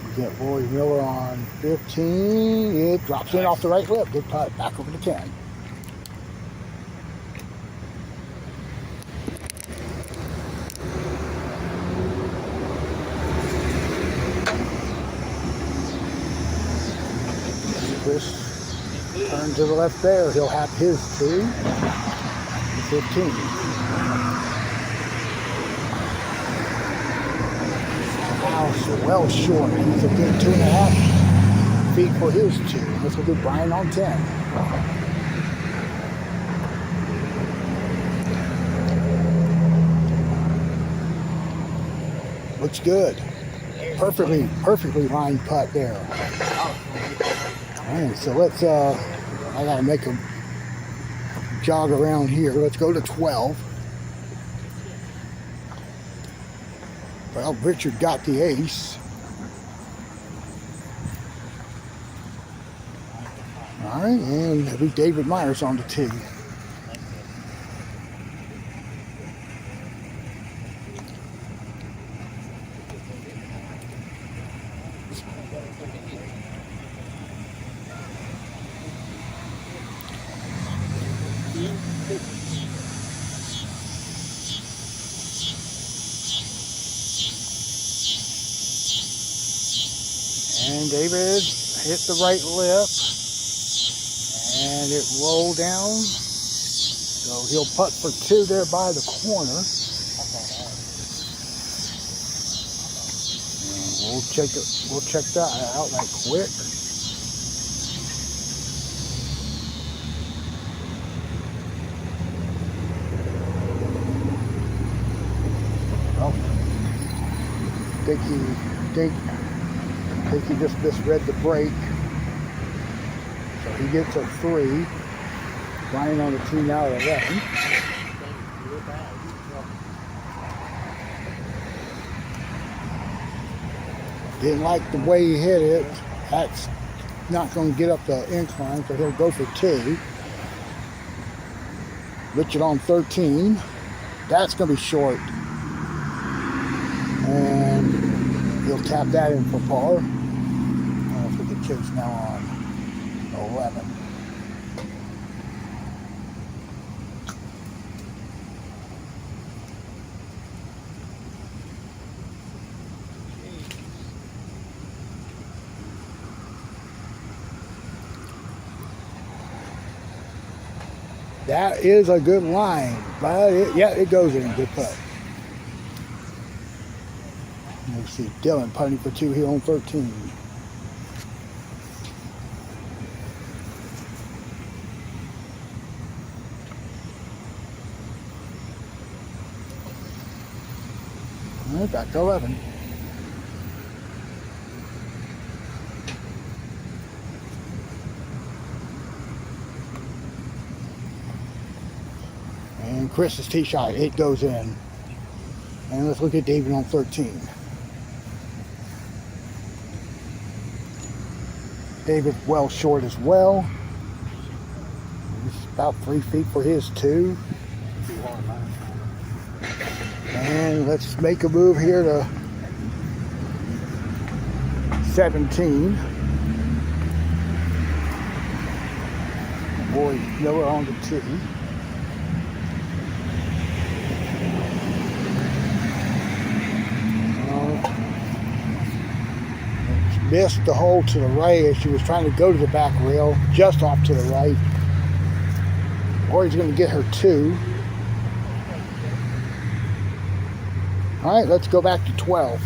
We get Roy Miller on 15. It drops in off the right lip. Good putt. Back over to 10. Chris turn to the left there. He'll have his 2. 15. Wow, so well short. He's a good 2.5 feet for his 2. Let's look at Brian on 10. Looks good. Perfectly lined putt there. Alright, so let's I gotta make a jog around here. Let's go to 12. Well, Richard got the ace. Alright, and it'll be David Myers on the tee. And David hit the right lip, and it rolled down. So he'll putt for 2 there by the corner. And we'll check that out right quick. Well, I think he just misread the break. So he gets a 3. Brian on the tee now at 11. Didn't like the way he hit it. That's not going to get up the incline, so he'll go for 2. Richard on 13. That's going to be short. And he'll tap that in for par. Let's look at Chase now on 11. That is a good line, but it goes in. Good putt. Let's see, Dylan putting for 2 here on 13. All right, back to 11. And Chris's tee shot, it goes in. And let's look at David on 13. David well short as well. He's about 3 feet for his 2. And let's make a move here to 17. Boy, Miller on the tee. Missed the hole to the right as she was trying to go to the back rail, just off to the right. Lori's going to get her 2. All right, let's go back to 12.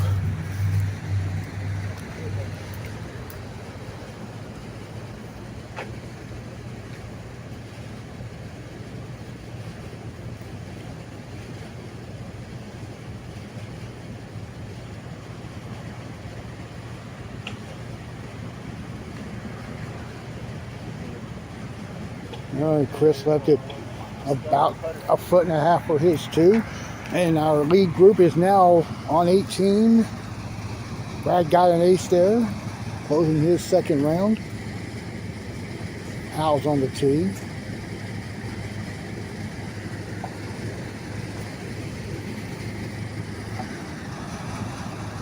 All right, Chris left it about a foot and a half for his too. And our lead group is now on 18. Brad got an ace there, closing his second round. Hal's on the tee.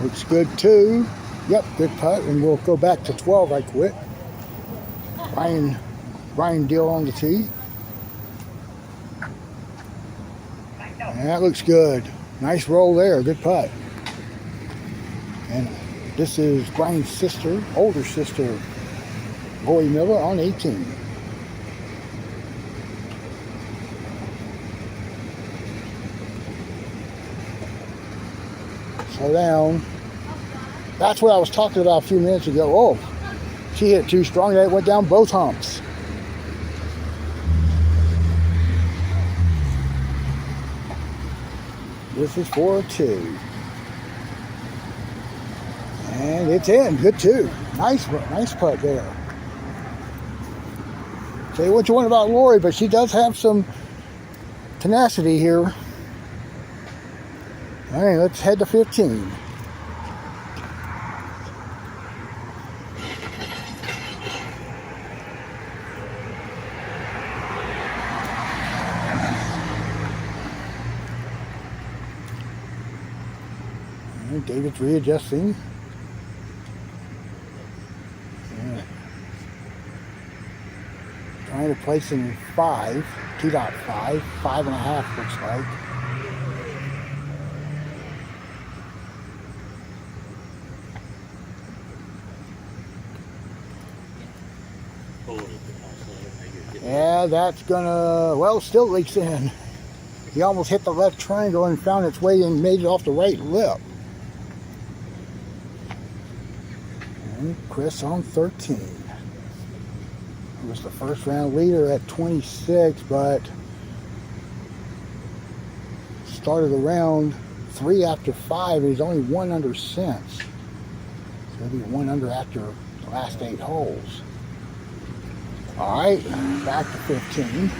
Looks good too. Yep, good putt. And we'll go back to 12 right quick. Brian Deal on the tee. And that looks good. Nice roll there. Good putt. And this is Brian's sister, older sister, Lori Miller on 18. Slow down. That's what I was talking about a few minutes ago. Oh, she hit too strong. That went down both humps. This is for a 2. And it's in. Good 2. Nice putt there. Say what you want about Lori, but she does have some tenacity here. All right, let's head to 15. David's readjusting. Yeah. Trying to place in 5, 2.5, 5.5 looks like. Yeah, that's gonna, well, still leaks in. He almost hit the left triangle and found its way and made it off the right lip. And Chris on 13. He was the first round leader at 26, but started the round 3 after 5, and he's only 1 under since. So he'll be 1 under after the last 8 holes. All right, back to 15.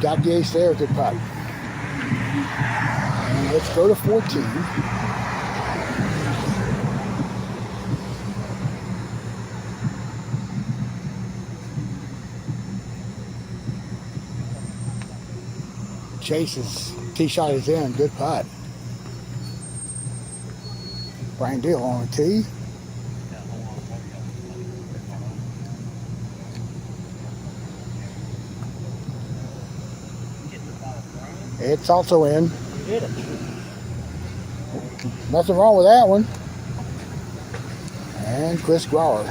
Got the ace there, good putt. And let's go to 14. Chase's tee shot is in, good putt. Brian Deal on the tee. It's also in. Nothing wrong with that one. And Chris Grauer.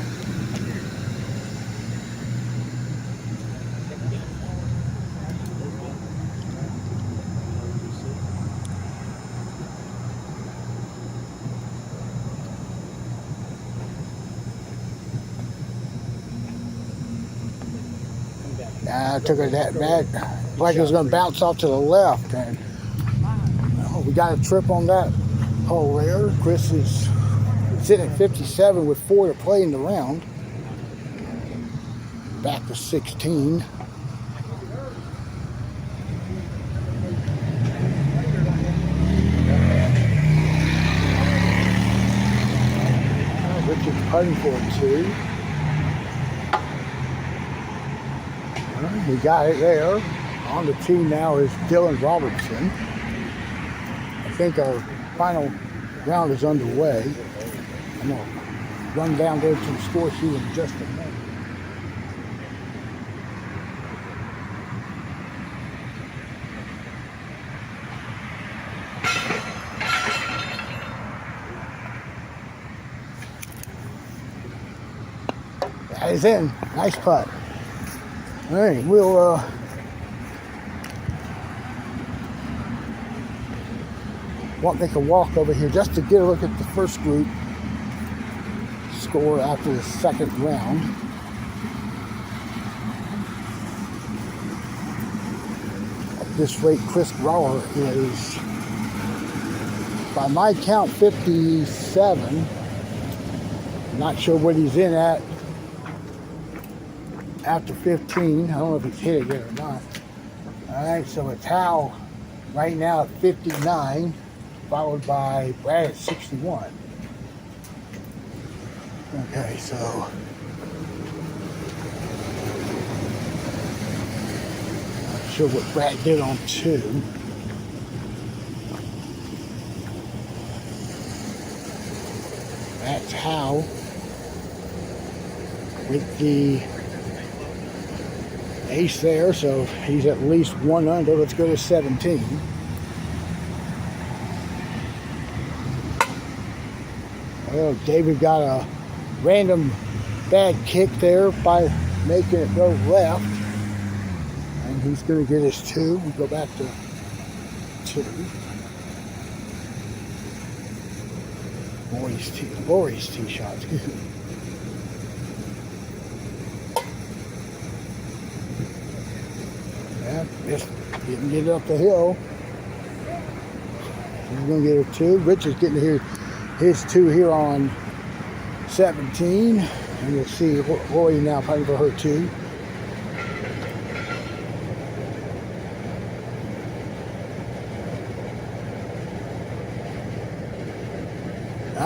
I took it that back. Like it was going to bounce off to the left, and we got a trip on that hole there. Chris is sitting at 57 with 4 to play in the round. Back to 16. Richard's putting for a 2. We got it there. On the tee now is Dylan Robertson. I think our final round is underway. I'm going to run down there to the score sheet in just a minute. That is in. Nice putt. All right, we'll make a walk over here just to get a look at the first group score after the second round. At this rate, Chris Grauer is, by my count, 57. Not sure what he's in at after 15. I don't know if he's hit it yet or not. All right, so it's Hal right now at 59, followed by Brad at 61. Okay, so not sure what Brad did on 2. That's Hal with the ace there, so he's at least 1 under. Let's go to 17. Oh, David got a random bad kick there by making it go left. And he's going to get his 2. We go back to 2. Lori's tee shots. Yeah, just didn't get it up the hill. He's going to get a 2. Rich is getting here, his 2 here on 17. And you'll see Lori now playing for her 2.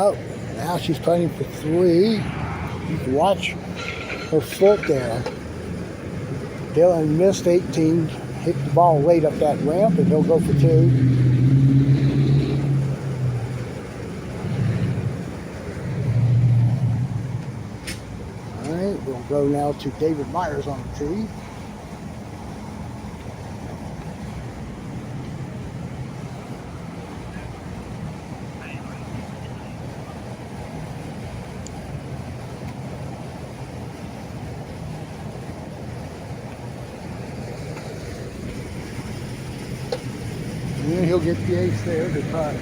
Oh, now she's playing for 3. You can watch her foot there. Dylan missed 18, hit the ball late up that ramp, and he'll go for 2. All right, we'll go now to David Myers on the tee. And he'll get the ace there to try.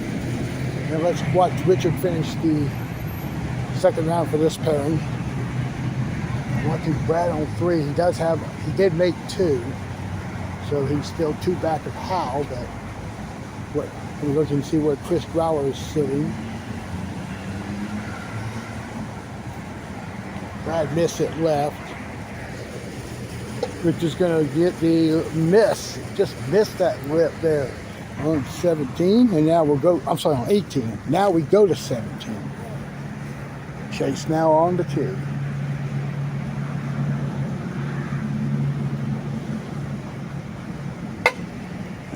Now let's watch Richard finish the second round for this pairing. Watching Brad on 3. He did make 2. So he's still 2 back of Hal, but we look and see where Chris Grauer is sitting. Brad missed it left. Rich is going to get the miss. Just missed that rip there on 17. And now we'll go, I'm sorry, on 18. Now we go to 17. Chase now on the 2.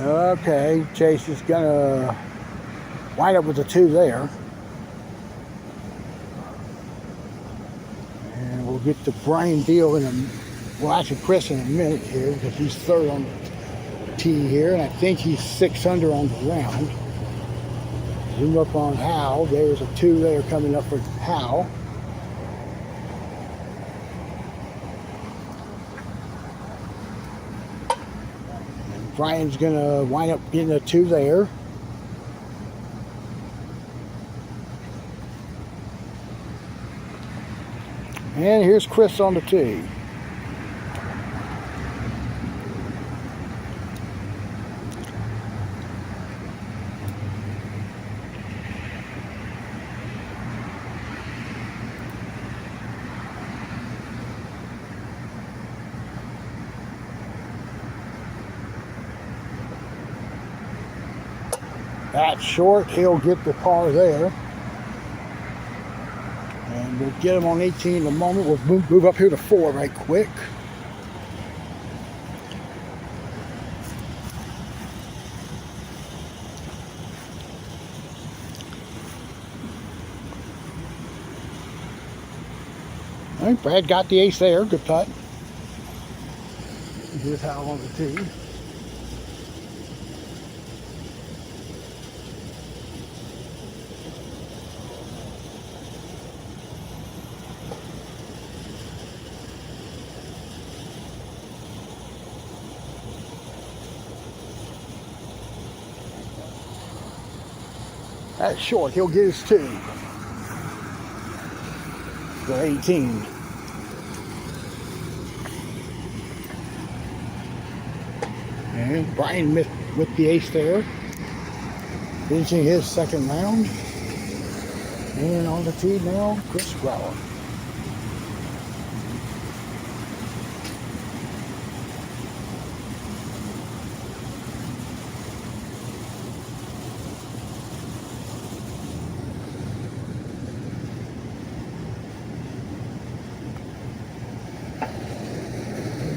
Okay, Chase is going to wind up with a 2 there. And we'll get to Brian Deal actually Chris in a minute here, because he's 3rd on the tee here, and I think he's 6 under on the round. Zoom up on Hal. There's a 2 there coming up for Hal. And Brian's going to wind up getting a 2 there. And here's Chris on the tee. That's short. He'll get the par there. And we'll get him on 18 in a moment. We'll move up here to 4 right quick. All right, Brad got the ace there. Good putt. Here's Hal on the tee. That's short. He'll get his 2. for 18. And Brian with the ace there, finishing his second round. And on the tee now, Chris Brower.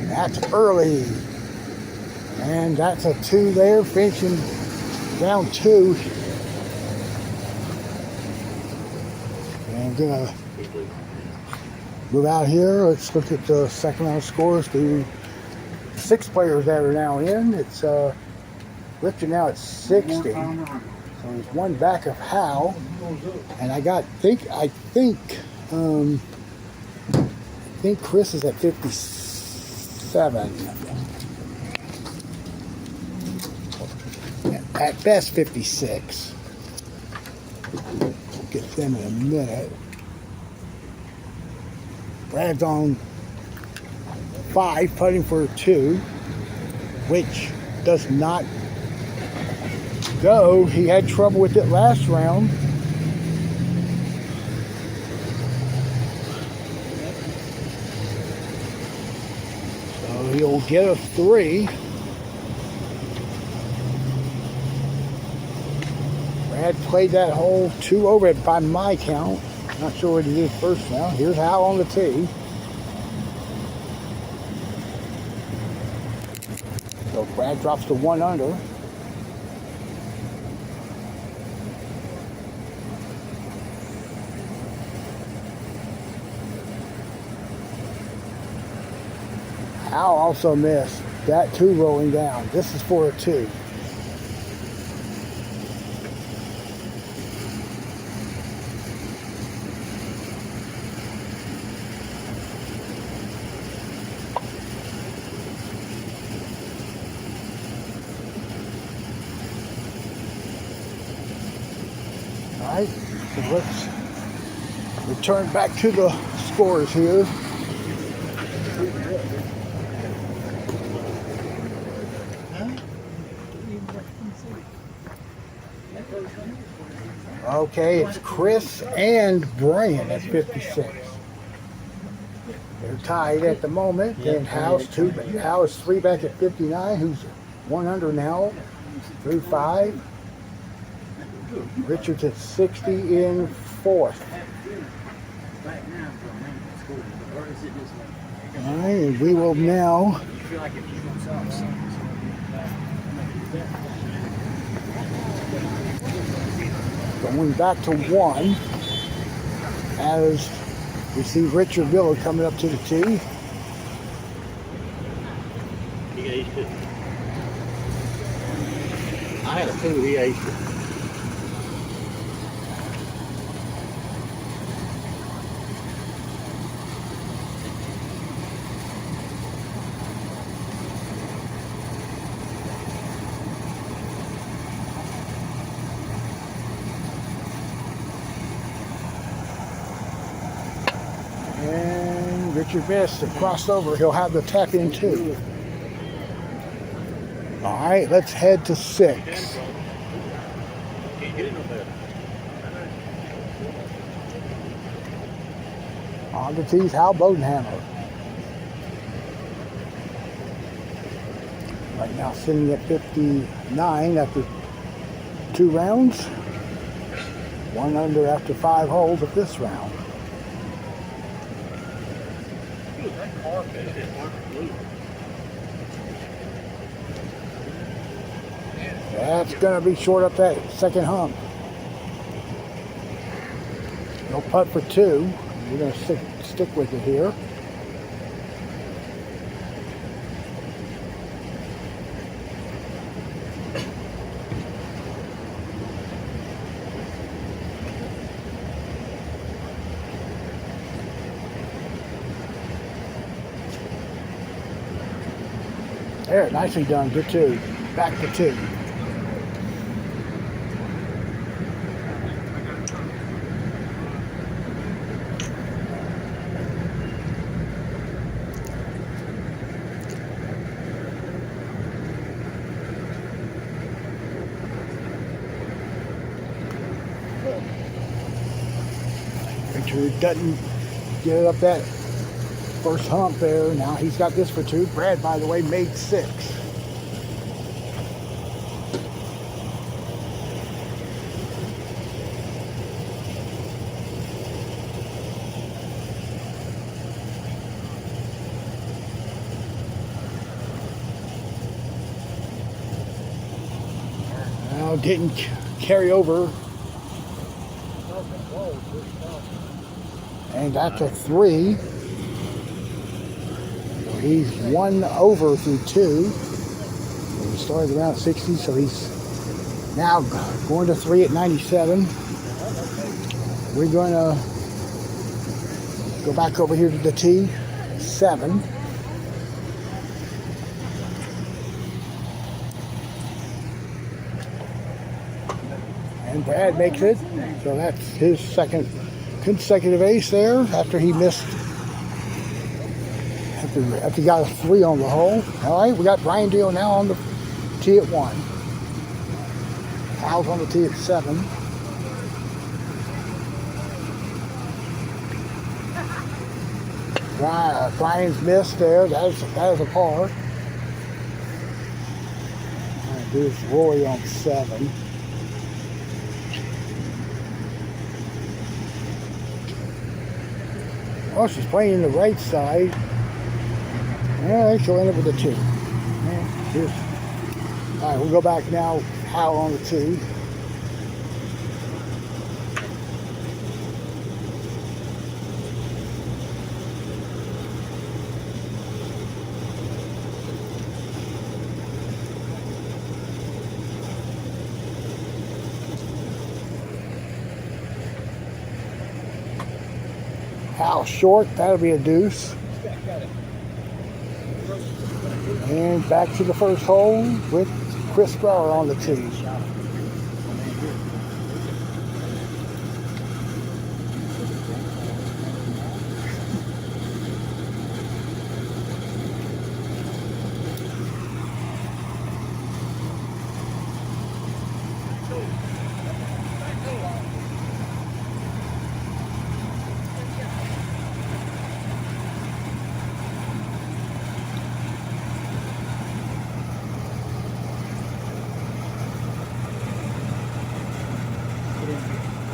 That's early. And that's a 2 there, finishing round 2. And gonna move out here. Let's look at the second round scores. The 6 players that are now in. It's Richard now at 60. So he's 1 back of Hal. And I think Chris is at 57. At best 56. We'll get them in a minute. Brad's on 5, putting for 2, which does not go. He had trouble with it last round. So he'll get a 3. Brad played that hole 2 over it by my count. Not sure what he did first round. Here's Hal on the tee. So Brad drops to 1 under. Hal also missed. That 2 rolling down. This is for a 2. Alright, so let's return back to the scores here. Okay, it's Chris and Brian at 56. They're tied at the moment. Then Hal is 3 back at 59, who's 1 under now through 5. Richard's at 60 in 4th. All right, and we will now going back to 1 as we see Richard Miller coming up to the tee. I had a 2, he aced it. And Richard missed and crossed over. He'll have the tap in too. All right, let's head to 6. On the tees, Hal Bodenhammer. Right now sitting at 59 after 2 rounds. 1 under after 5 holes of this round. That's going to be short up that second hump. No putt for 2. We're going to stick with it here. There, nicely done. Good 2. Back to 2. Who doesn't get it up that first hump there. Now he's got this for 2. Brad, by the way, made 6. Now didn't carry over. And that's a 3. So he's 1 over through 2. So he started around 60, so he's now going to 3 at 97. We're going to go back over here to the tee, 7. And Brad makes it, so that's his second consecutive ace there after he missed, after he got a 3 on the hole. All right, we got Brian Deal now on the tee at 1. Hal's on the tee at 7. Brian's missed there. That is a par. And there's Roy on 7. Oh, she's playing in the right side. All right, she'll end up with a 2. All right, we'll go back now. Hal on the tee. Hal short, that'll be a deuce. And back to the first hole with Chris Brower on the tee.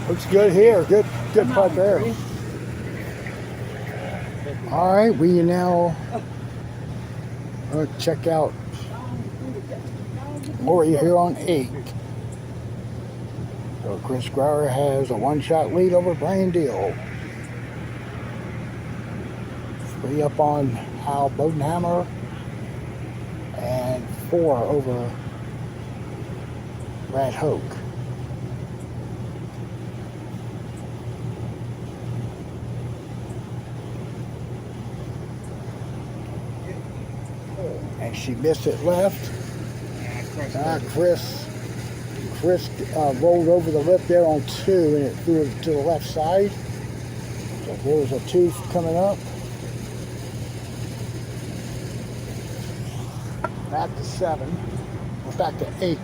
Looks good here. Good putt there. All right, we now check out Lori here on 8. So Chris Brower has a 1-shot lead over Brian Deal. 3 up on Hal Bodenhammer and 4 over Brad Hoke. And she missed it left. Chris rolled over the lip there on 2 and it threw it to the left side. So there's a 2 coming up. Back to 7. We're back to 8.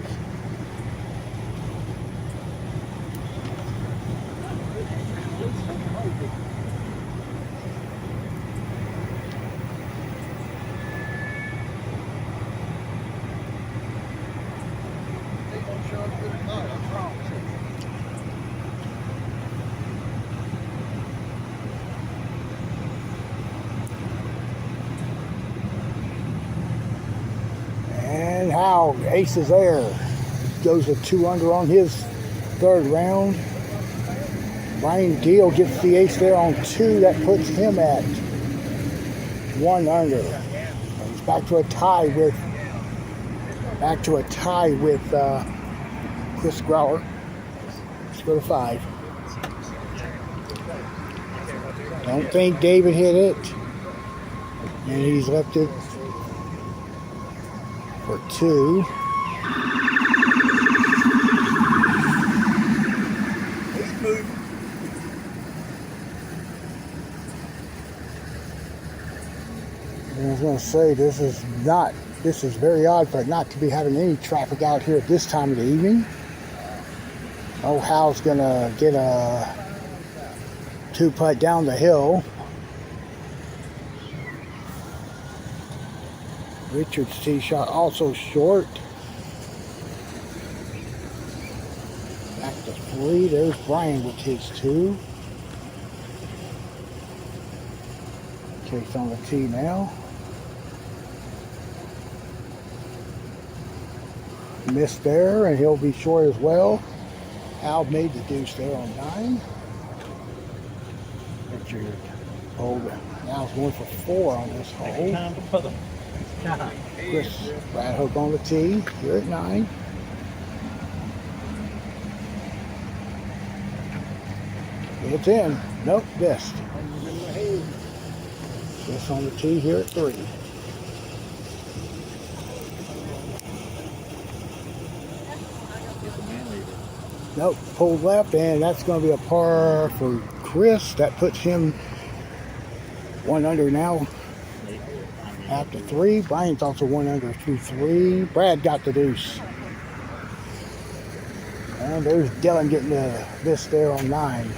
And Hal aces there. Goes to 2 under on his 3rd round. Brian Deal gets the ace there on 2. That puts him at 1 under. And he's back to a tie with Chris Brower. Let's go to 5. Don't think David hit it. And he's left it for 2. And I was going to say, this is very odd for it not to be having any traffic out here at this time of the evening. Oh, Hal's going to get a 2-putt down the hill. Richard's tee shot also short. Back to 3. There's Brian with his 2. Chase on the tee now. Missed there, and he'll be short as well. Al made the deuce there on 9. Richard now going for 4 on this hole. Chris Brad Hook on the tee here at 9. It's in. Nope, missed. Chris on the tee here at 3. Nope, pulled left, and that's going to be a par for Chris. That puts him 1 under now after 3. Brian's also 1 under through 3. Brad got the deuce. And there's Dylan getting this there on 9.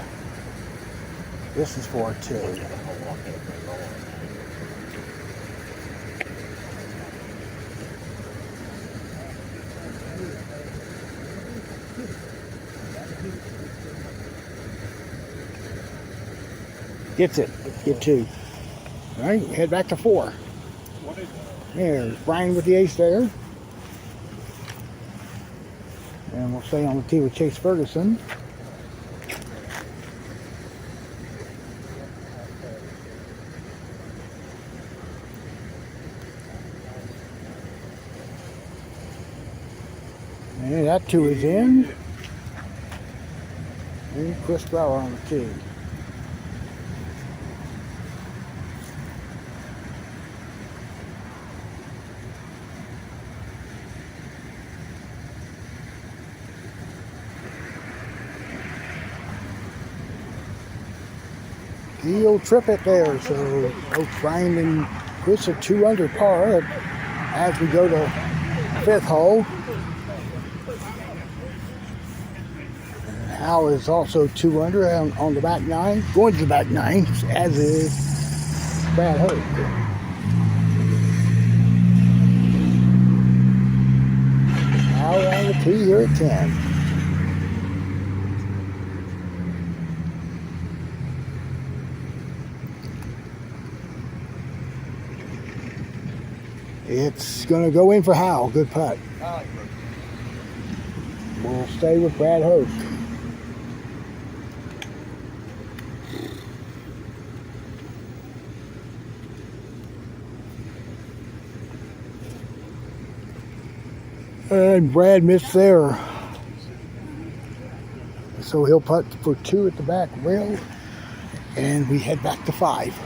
This is for 2. Gets it. Get 2. All right, head back to 4. There's Brian with the ace there. And we'll stay on the tee with Chase Ferguson. And that 2 is in. And Chris Brower on the tee. He'll trip it there, so both Brian and Chris are 2 under par as we go to 5th hole. Al is also 2 under on the back 9, going to the back 9, as is Brad Hook. Al on the tee here at 10. It's going to go in for Hal. Good putt. We'll stay with Brad Hoke. And Brad missed there. So he'll putt for 2 at the back rail. And we head back to 5.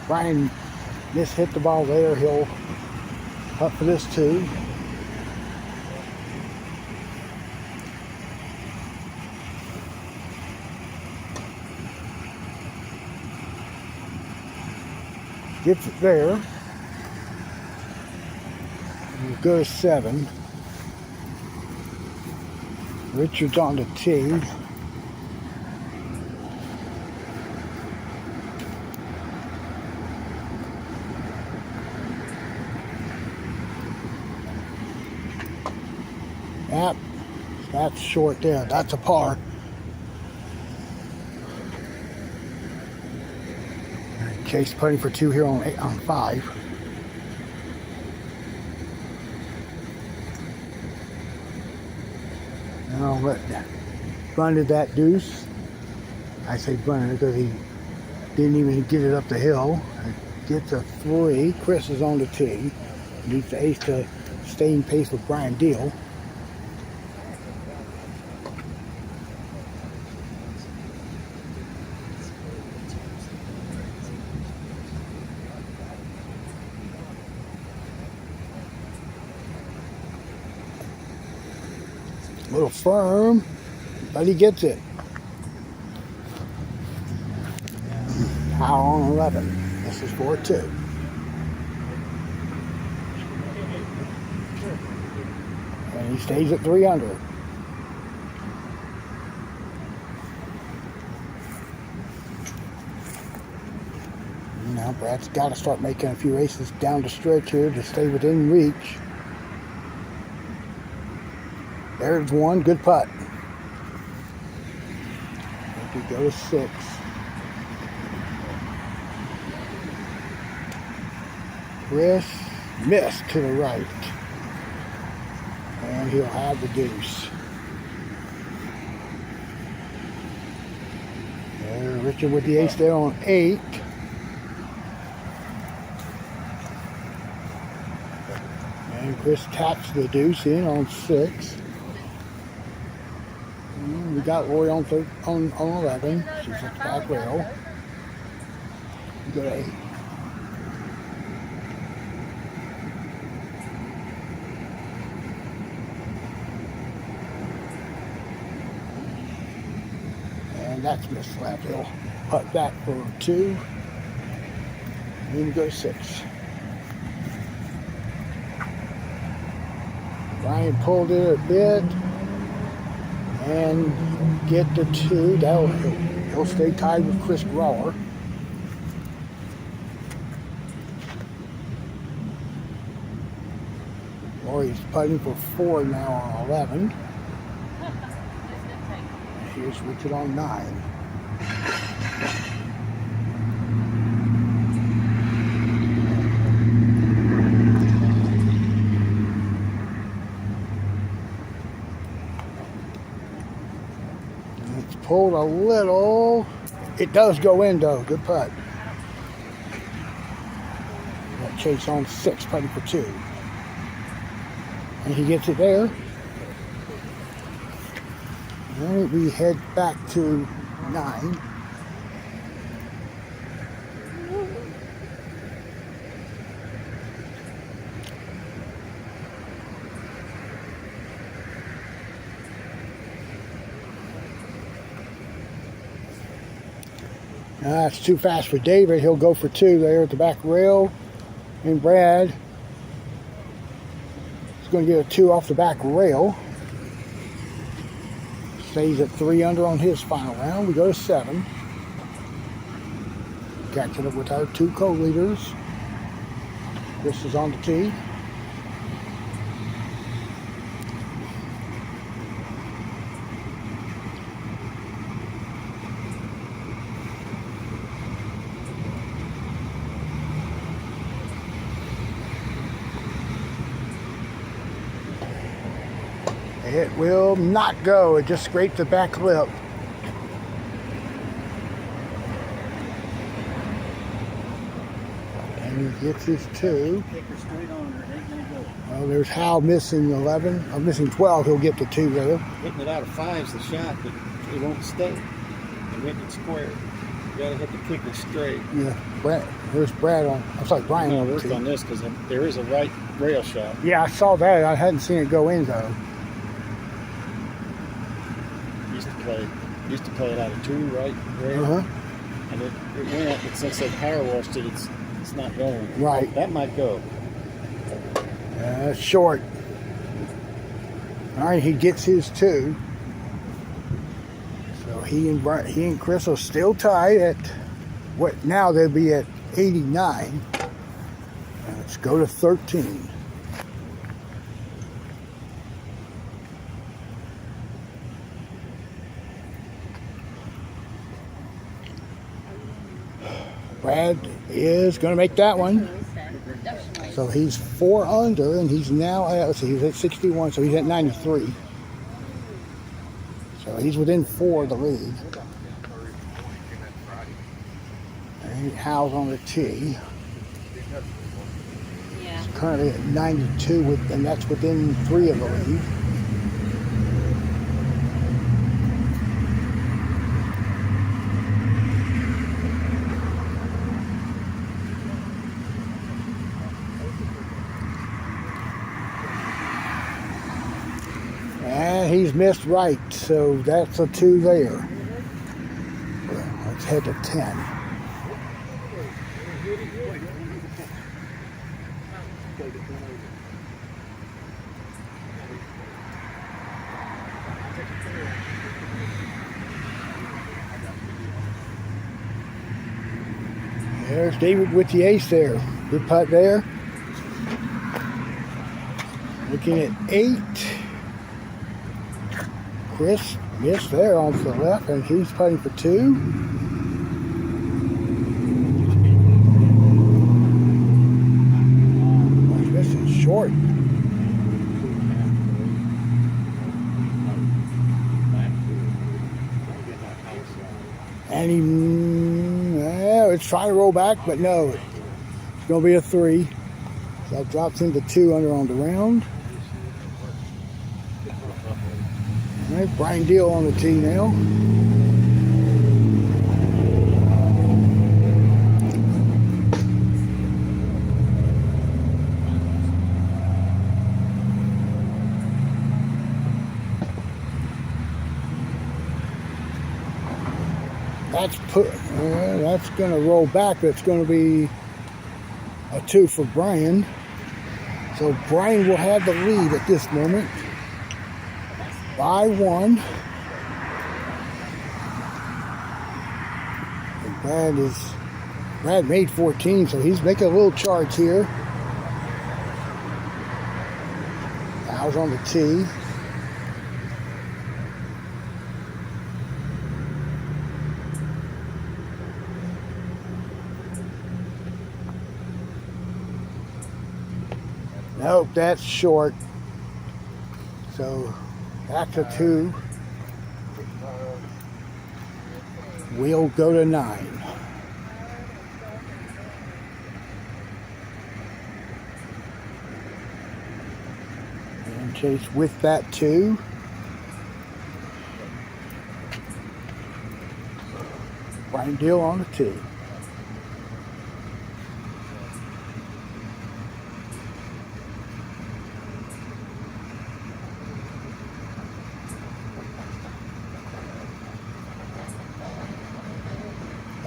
Brian mishit the ball there. He'll putt for this 2. Gets it there. We'll go to 7. Richard's on the tee. That's short there. That's a par. Chase putting for 2 here on 5. Now let bunted that deuce. I say bunted because he didn't even get it up the hill. Gets a 3. Chris is on the tee. Needs the ace to stay in pace with Brian Deal. A little firm, but he gets it. How on 11? This is for 2. And he stays at 3 under. Now Brad's got to start making a few aces down the stretch here to stay within reach. There's one, good putt. We go to 6. Chris missed to the right. And he'll have the deuce. There, Richard with the ace there on 8. And Chris taps the deuce in on 6. And we got Lori on 11. She's at the back rail. We go to 8. And that's missed flat. He'll putt back for 2. And then we go to 6. Brian pulled it a bit and get the 2. He'll stay tied with Chris Grower. Lori's putting for 4 now on 11. Here's Richard on 9. It's pulled a little. It does go in though. Good putt. Got Chase on 6, putting for 2. And he gets it there. And we head back to 9. It's too fast for David. He'll go for 2 there at the back rail. And Brad is going to get a 2 off the back rail. Stays at 3 under on his final round. We go to 7. Catching up with our 2 co-leaders. This is on the tee. It will not go. It just scraped the back lip. And he gets his 2. Well, there's Hal missing 11. I'm missing 12. He'll get the 2 there. Hitting it out of 5's the shot, but it won't stay. And hitting it square. You gotta hit the kicker straight. Yeah, Brad. There's Brad on. I'm sorry, Brian. I worked on this because there is a right rail shot. Yeah, I saw that. I hadn't seen it go in though. Used to play it out of 2 right rail. And it went, but since they power washed it, it's not going. Right. That might go. Short. All right, he gets his 2. So he and Chris are still tied at what now they'll be at 89. And let's go to 13. Brad is going to make that one. So he's 4 under, and he's now at, let's see, he's at 61, so he's at 93. So he's within 4 of the lead. And Hal's on the tee. He's currently at 92, and that's within 3 of the lead. And he's missed right, so that's a 2 there. Let's head to 10. There's David with the ace there. Good putt there. Looking at 8. Chris missed there on the left, and he's putting for 2. He's missing short. And he, well, it's trying to roll back, but no. It's going to be a 3. So that drops him to 2 under on the round. All right, Brian Deal on the tee now. That's going to roll back. That's going to be a 2 for Brian. So Brian will have the lead at this moment by 1. And Brad made 14, so he's making a little charge here. Al's on the tee. Nope, that's short. So back to 2. We'll go to 9. And Chase with that 2. Brian Deal on the tee.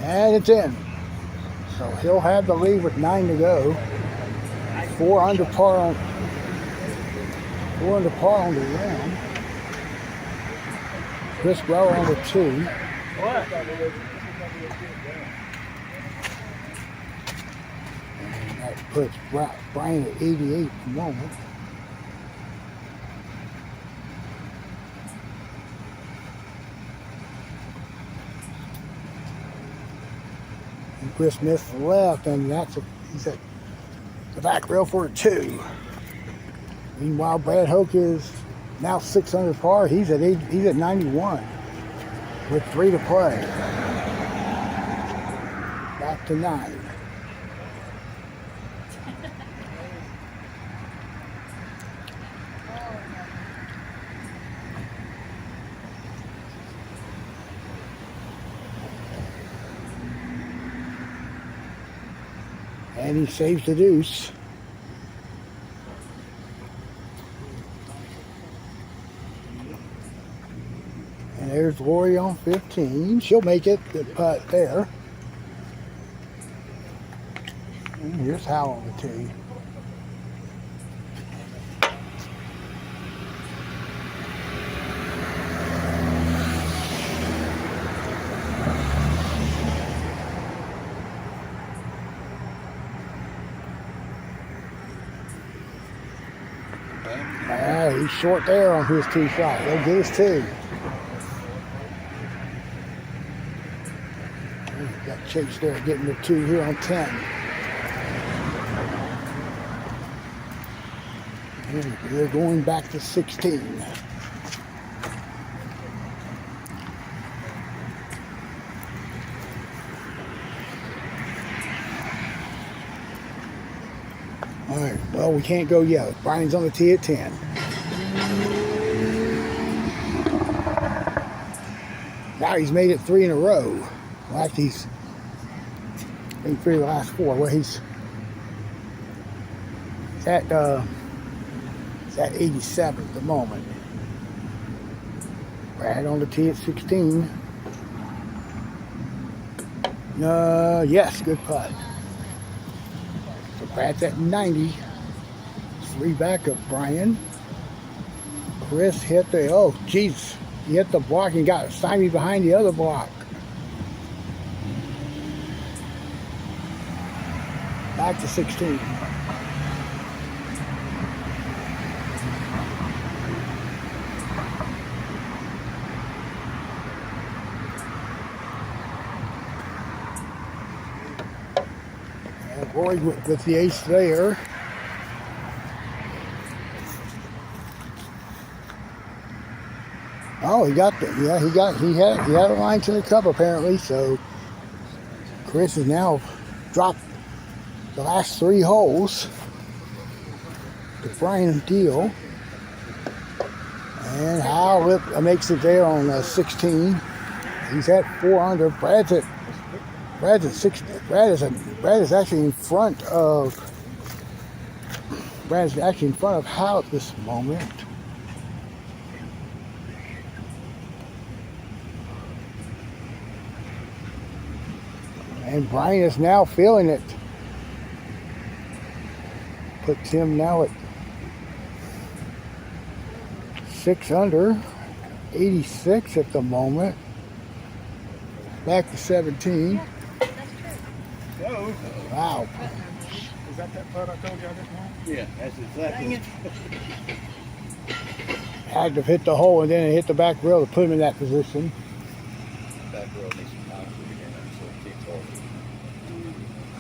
And it's in. So he'll have the lead with 9 to go. 4 under par on the round. Chris Brower on the tee. And that puts Brian at 88 at the moment. Chris missed the left, and he's at the back rail for a 2. Meanwhile, Brad Hoke is now 6 under par. He's at 91 with 3 to play. Back to 9. And he saves the deuce. And there's Lori on 15. She'll make it. Good putt there. And here's Hal on the tee. He's short there on his 2 shot. He'll get his 2. Got Chase there getting the 2 here on 10. And they're going back to 16. All right, well, we can't go yet. Brian's on the tee at 10. Now he's made it 3 in a row. Well, actually, he's made 3 of the last 4. Well, he's at 87 at the moment. Brad on the tee at 16. Yes, good putt. So Brad's at 90. 3 back of Brian. Chris hit the, oh, jeez. He hit the block and got stymied behind the other block. Back to 16. And Roy with the ace there. Oh, he got the, yeah, he had a line to the cup apparently, so Chris has now dropped the last 3 holes to Brian Deal. And Hal makes it there on 16. He's at 4 under. Brad's at 6. Brad is actually in front of Hal at this moment. And Brian is now feeling it. Puts him now at 6 under, 86 at the moment. Back to 17. Wow. Is that putt I told you I didn't want? Yeah, that's exactly. Had to hit the hole and then hit the back rail to put him in that position. Back row needs some time to get in, so it keeps holding.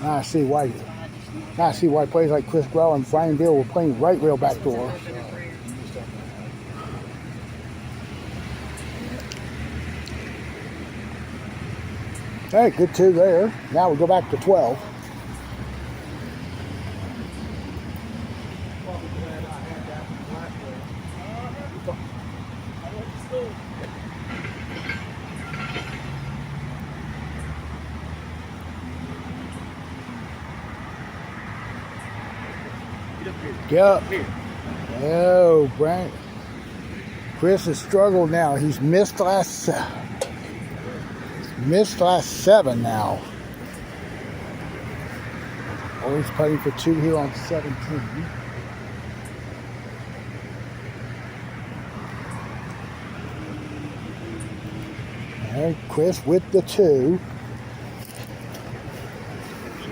Now I see why players like Chris Grell and Brian Bill were playing right rail back door. Hey, good 2 there. Now we go back to 12. Yep. Oh, Brian. Chris has struggled now. He's missed the last 7 now. Always putting for 2 here on 17. And Chris with the 2.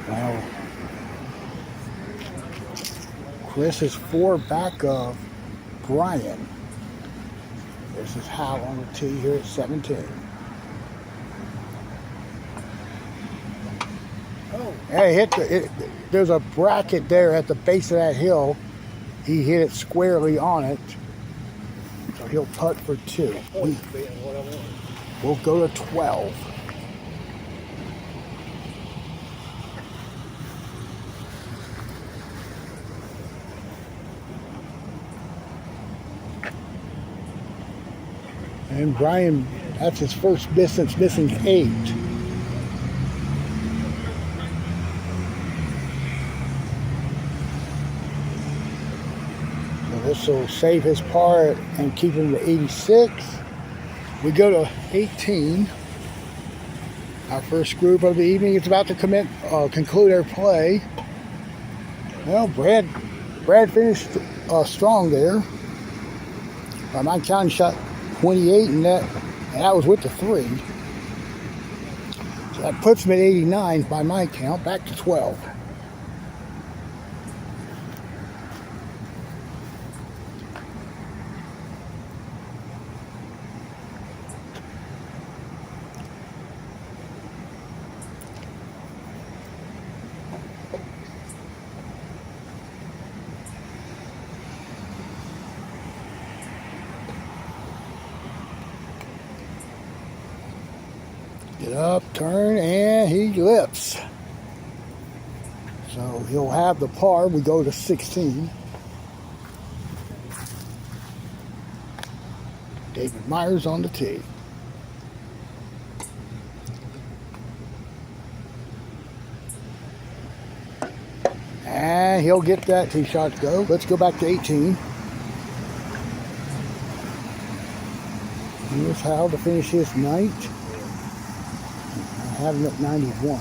Now, Chris is 4 back of Brian. This is Hal on the tee here at 17. Hey, there's a bracket there at the base of that hill. He hit it squarely on it. So he'll putt for 2. We'll go to 12. And Brian, that's his first miss since missing 8. So this will save his par and keep him to 86. We go to 18. Our first group of the evening is about to conclude our play. Well, Brad finished strong there. By my count, he shot 28, and that was with the 3. So that puts him at 89 by my count, back to 12. Get up, turn, and he lips. So he'll have the par. We go to 16. David Myers on the tee. And he'll get that tee shot to go. Let's go back to 18. Here's Hal to finish his night. I have him at 91.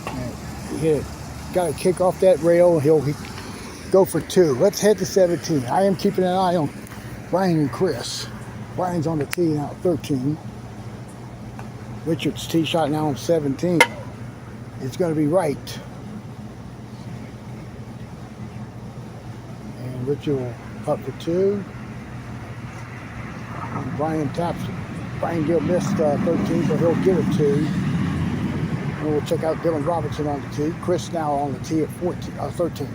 And he hit it. Got to kick off that rail. He'll go for 2. Let's head to 17. I am keeping an eye on Brian and Chris. Brian's on the tee now at 13. Richard's tee shot now on 17. It's going to be right. And Richard will putt for 2. And Brian taps it. Brian Gill missed 13, but he'll get a 2. And we'll check out Dylan Robinson on the tee. Chris now on the tee at 13.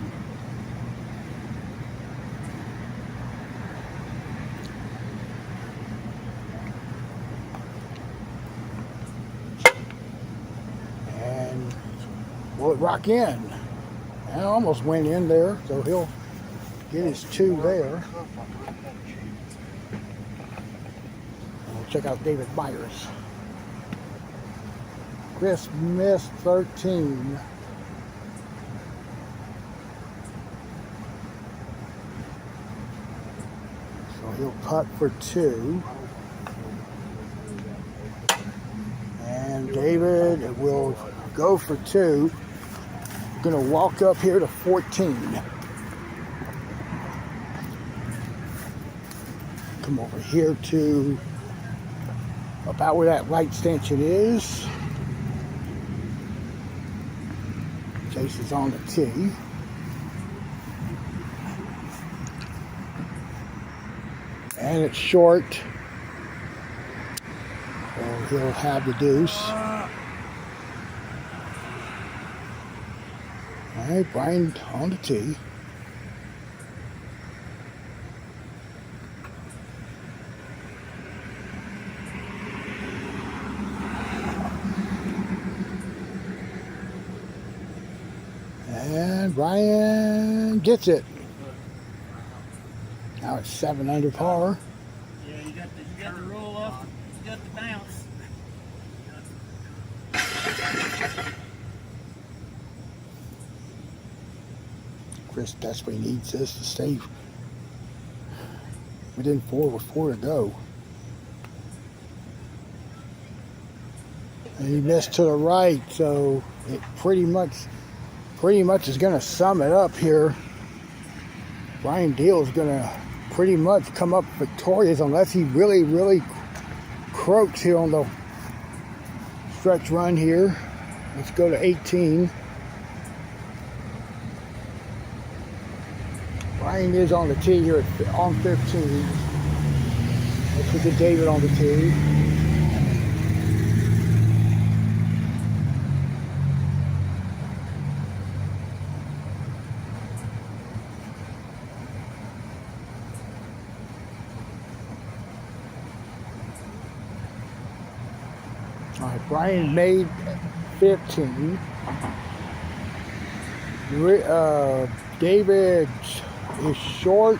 And will it rock in? And almost went in there, so he'll get his 2 there. And we'll check out David Myers. Chris missed 13. So he'll putt for 2. And David will go for 2. Gonna walk up here to 14. Come over here to about where that light stanchion is. Chase is on the tee. And it's short. So he'll have the deuce. All right, Brian on the tee. And Brian gets it. Now it's 7 under par. Yeah, you got the roll off, you got the bounce. Chris desperately needs this to stay within 4 with 4 to go. And he missed to the right, so it pretty much is going to sum it up here. Brian Deal is going to pretty much come up victorious unless he really croaks here on the stretch run here. Let's go to 18. Brian is on the tee here on 15. Let's look at David on the tee. All right, Brian made 15. David is short,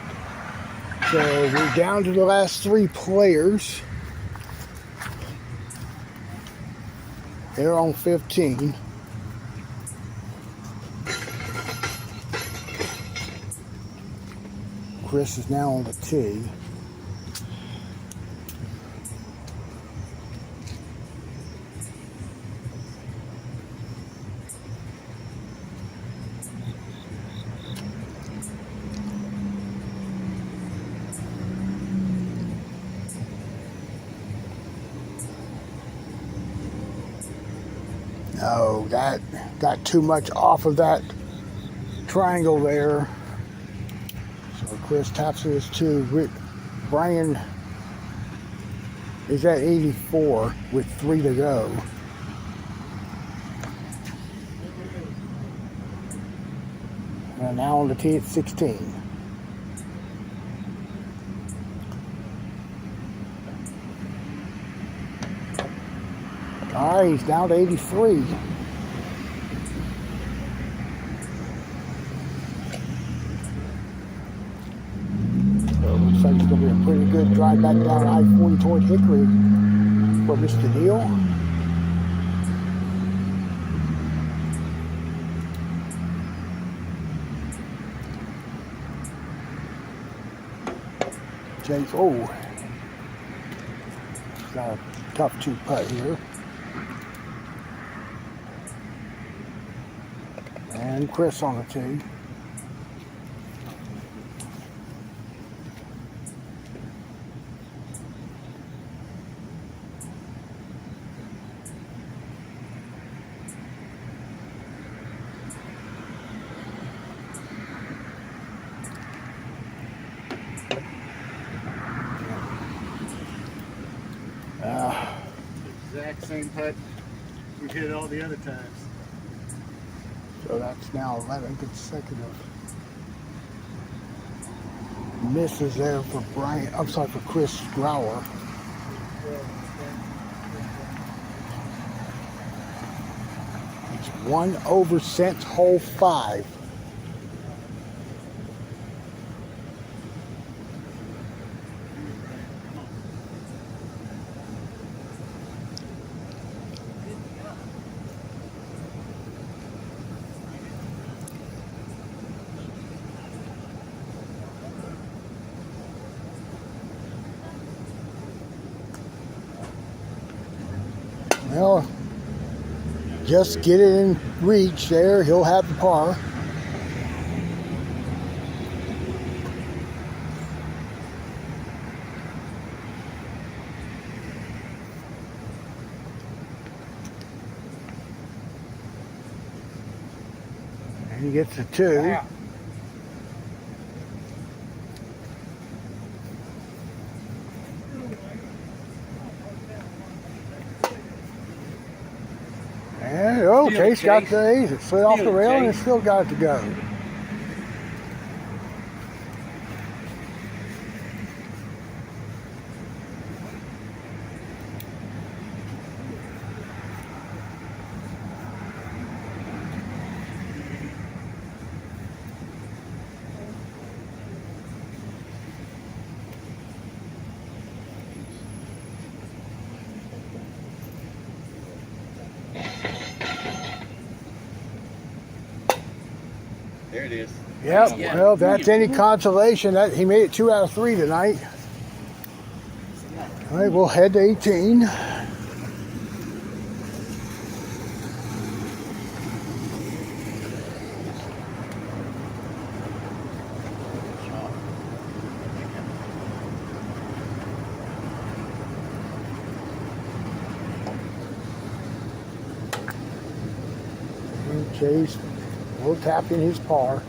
so we're down to the last 3 players. They're on 15. Chris is now on the tee. No, that got too much off of that triangle there. So Chris taps his 2. Brian is at 84 with 3 to go. And now on the tee at 16. All right, he's down to 83. So it looks like it's going to be a pretty good drive back down I-40 toward Hickory for Mr. Deal. James, he's got a tough 2 putt here. And Chris on the tee. Exact same putt we hit all the other times. So that's now 11 consecutive misses there for Brian. I'm sorry, for Chris Grauer. He's 1 over since hole 5. Well, just get it in reach there. He'll have the par. And he gets a 2. Wow. And oh, Chase got the ace. It slid off the rail and it still got it to go. There it is. Yep. Well, if that's any consolation, that he made it 2 out of 3 tonight. All right, we'll head to 18. And Chase will tap in his par.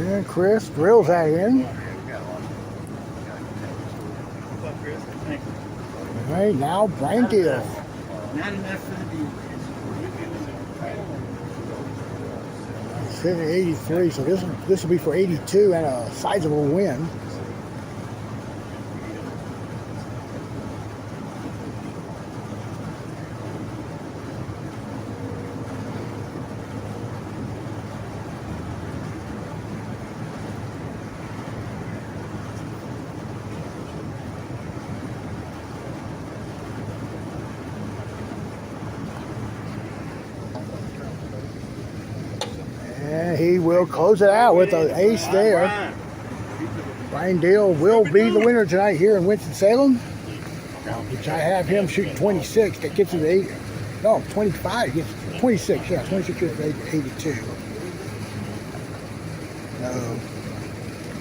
And Chris drills that in. What's up, Chris? Thank you. All right, now Brian Deal. Not enough for the deal. He's sitting at 83, so this will be for 82 and a sizable win. And he will close it out with an ace there. Brian Deal will be the winner tonight here in Winston-Salem, which I have him shooting 26. That gets him to 8. No, 25. Gets 26. Yeah, 26 gets 82.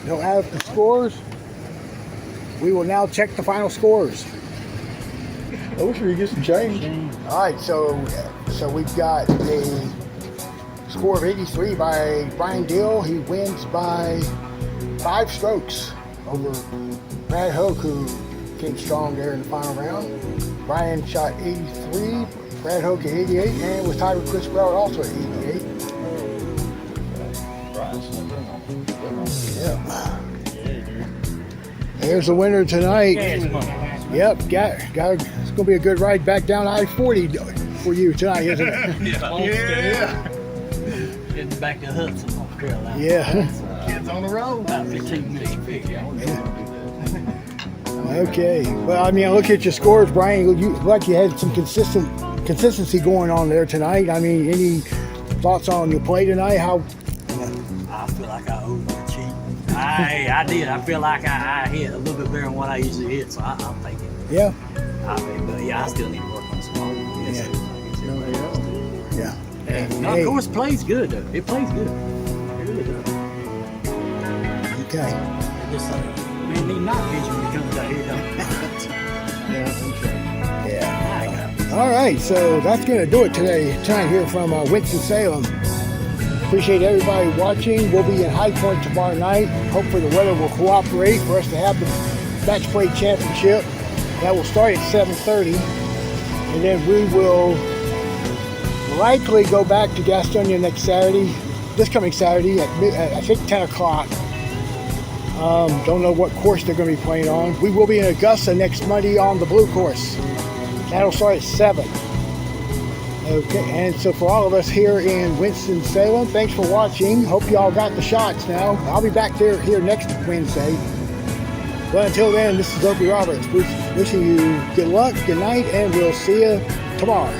They'll add up the scores. We will now check the final scores. I wish we could get some change. All right, so we've got a score of 83 by Brian Deal. He wins by 5 strokes over Brad Hoke, who came strong there in the final round. Brian shot 83, Brad Hoke at 88, and was tied with Chris Broward also at 88. Yeah. Here's the winner tonight. Yep, it's going to be a good ride back down I-40 for you tonight, isn't it? Yeah. Getting back to Hudson, North Carolina. Yeah. Kids on the road. About 15 minutes to pick you. Okay. Well, I mean, look at your scores, Brian. You like you had some consistency going on there tonight. I mean, any thoughts on your play tonight? How? I feel like I overachieved. I did. I feel like I hit a little bit better than what I usually hit, so I'll take it. Yeah. But yeah, I still need to work on some more. Yes, Yeah. no, Hey. of course, plays good though. It plays good. It really does. Okay. It just man, need night vision when he comes out here, don't it? Yeah. I got it. All right, so that's going to do it tonight here from Winston-Salem. Appreciate everybody watching. We'll be in High Point tomorrow night. Hopefully the weather will cooperate for us to have the match play championship. That will start at 7:30, and then we will likely go back to Gastonia next Saturday, this coming Saturday at I think 10 o'clock. Don't know what course they're going to be playing on. We will be in Augusta next Monday on the blue course. That'll start at 7. Okay, and so for all of us here in Winston-Salem, thanks for watching. Hope y'all got the shots now. I'll be back here next Wednesday. But until then, this is Opie Roberts wishing you good luck, good night, and we'll see you tomorrow.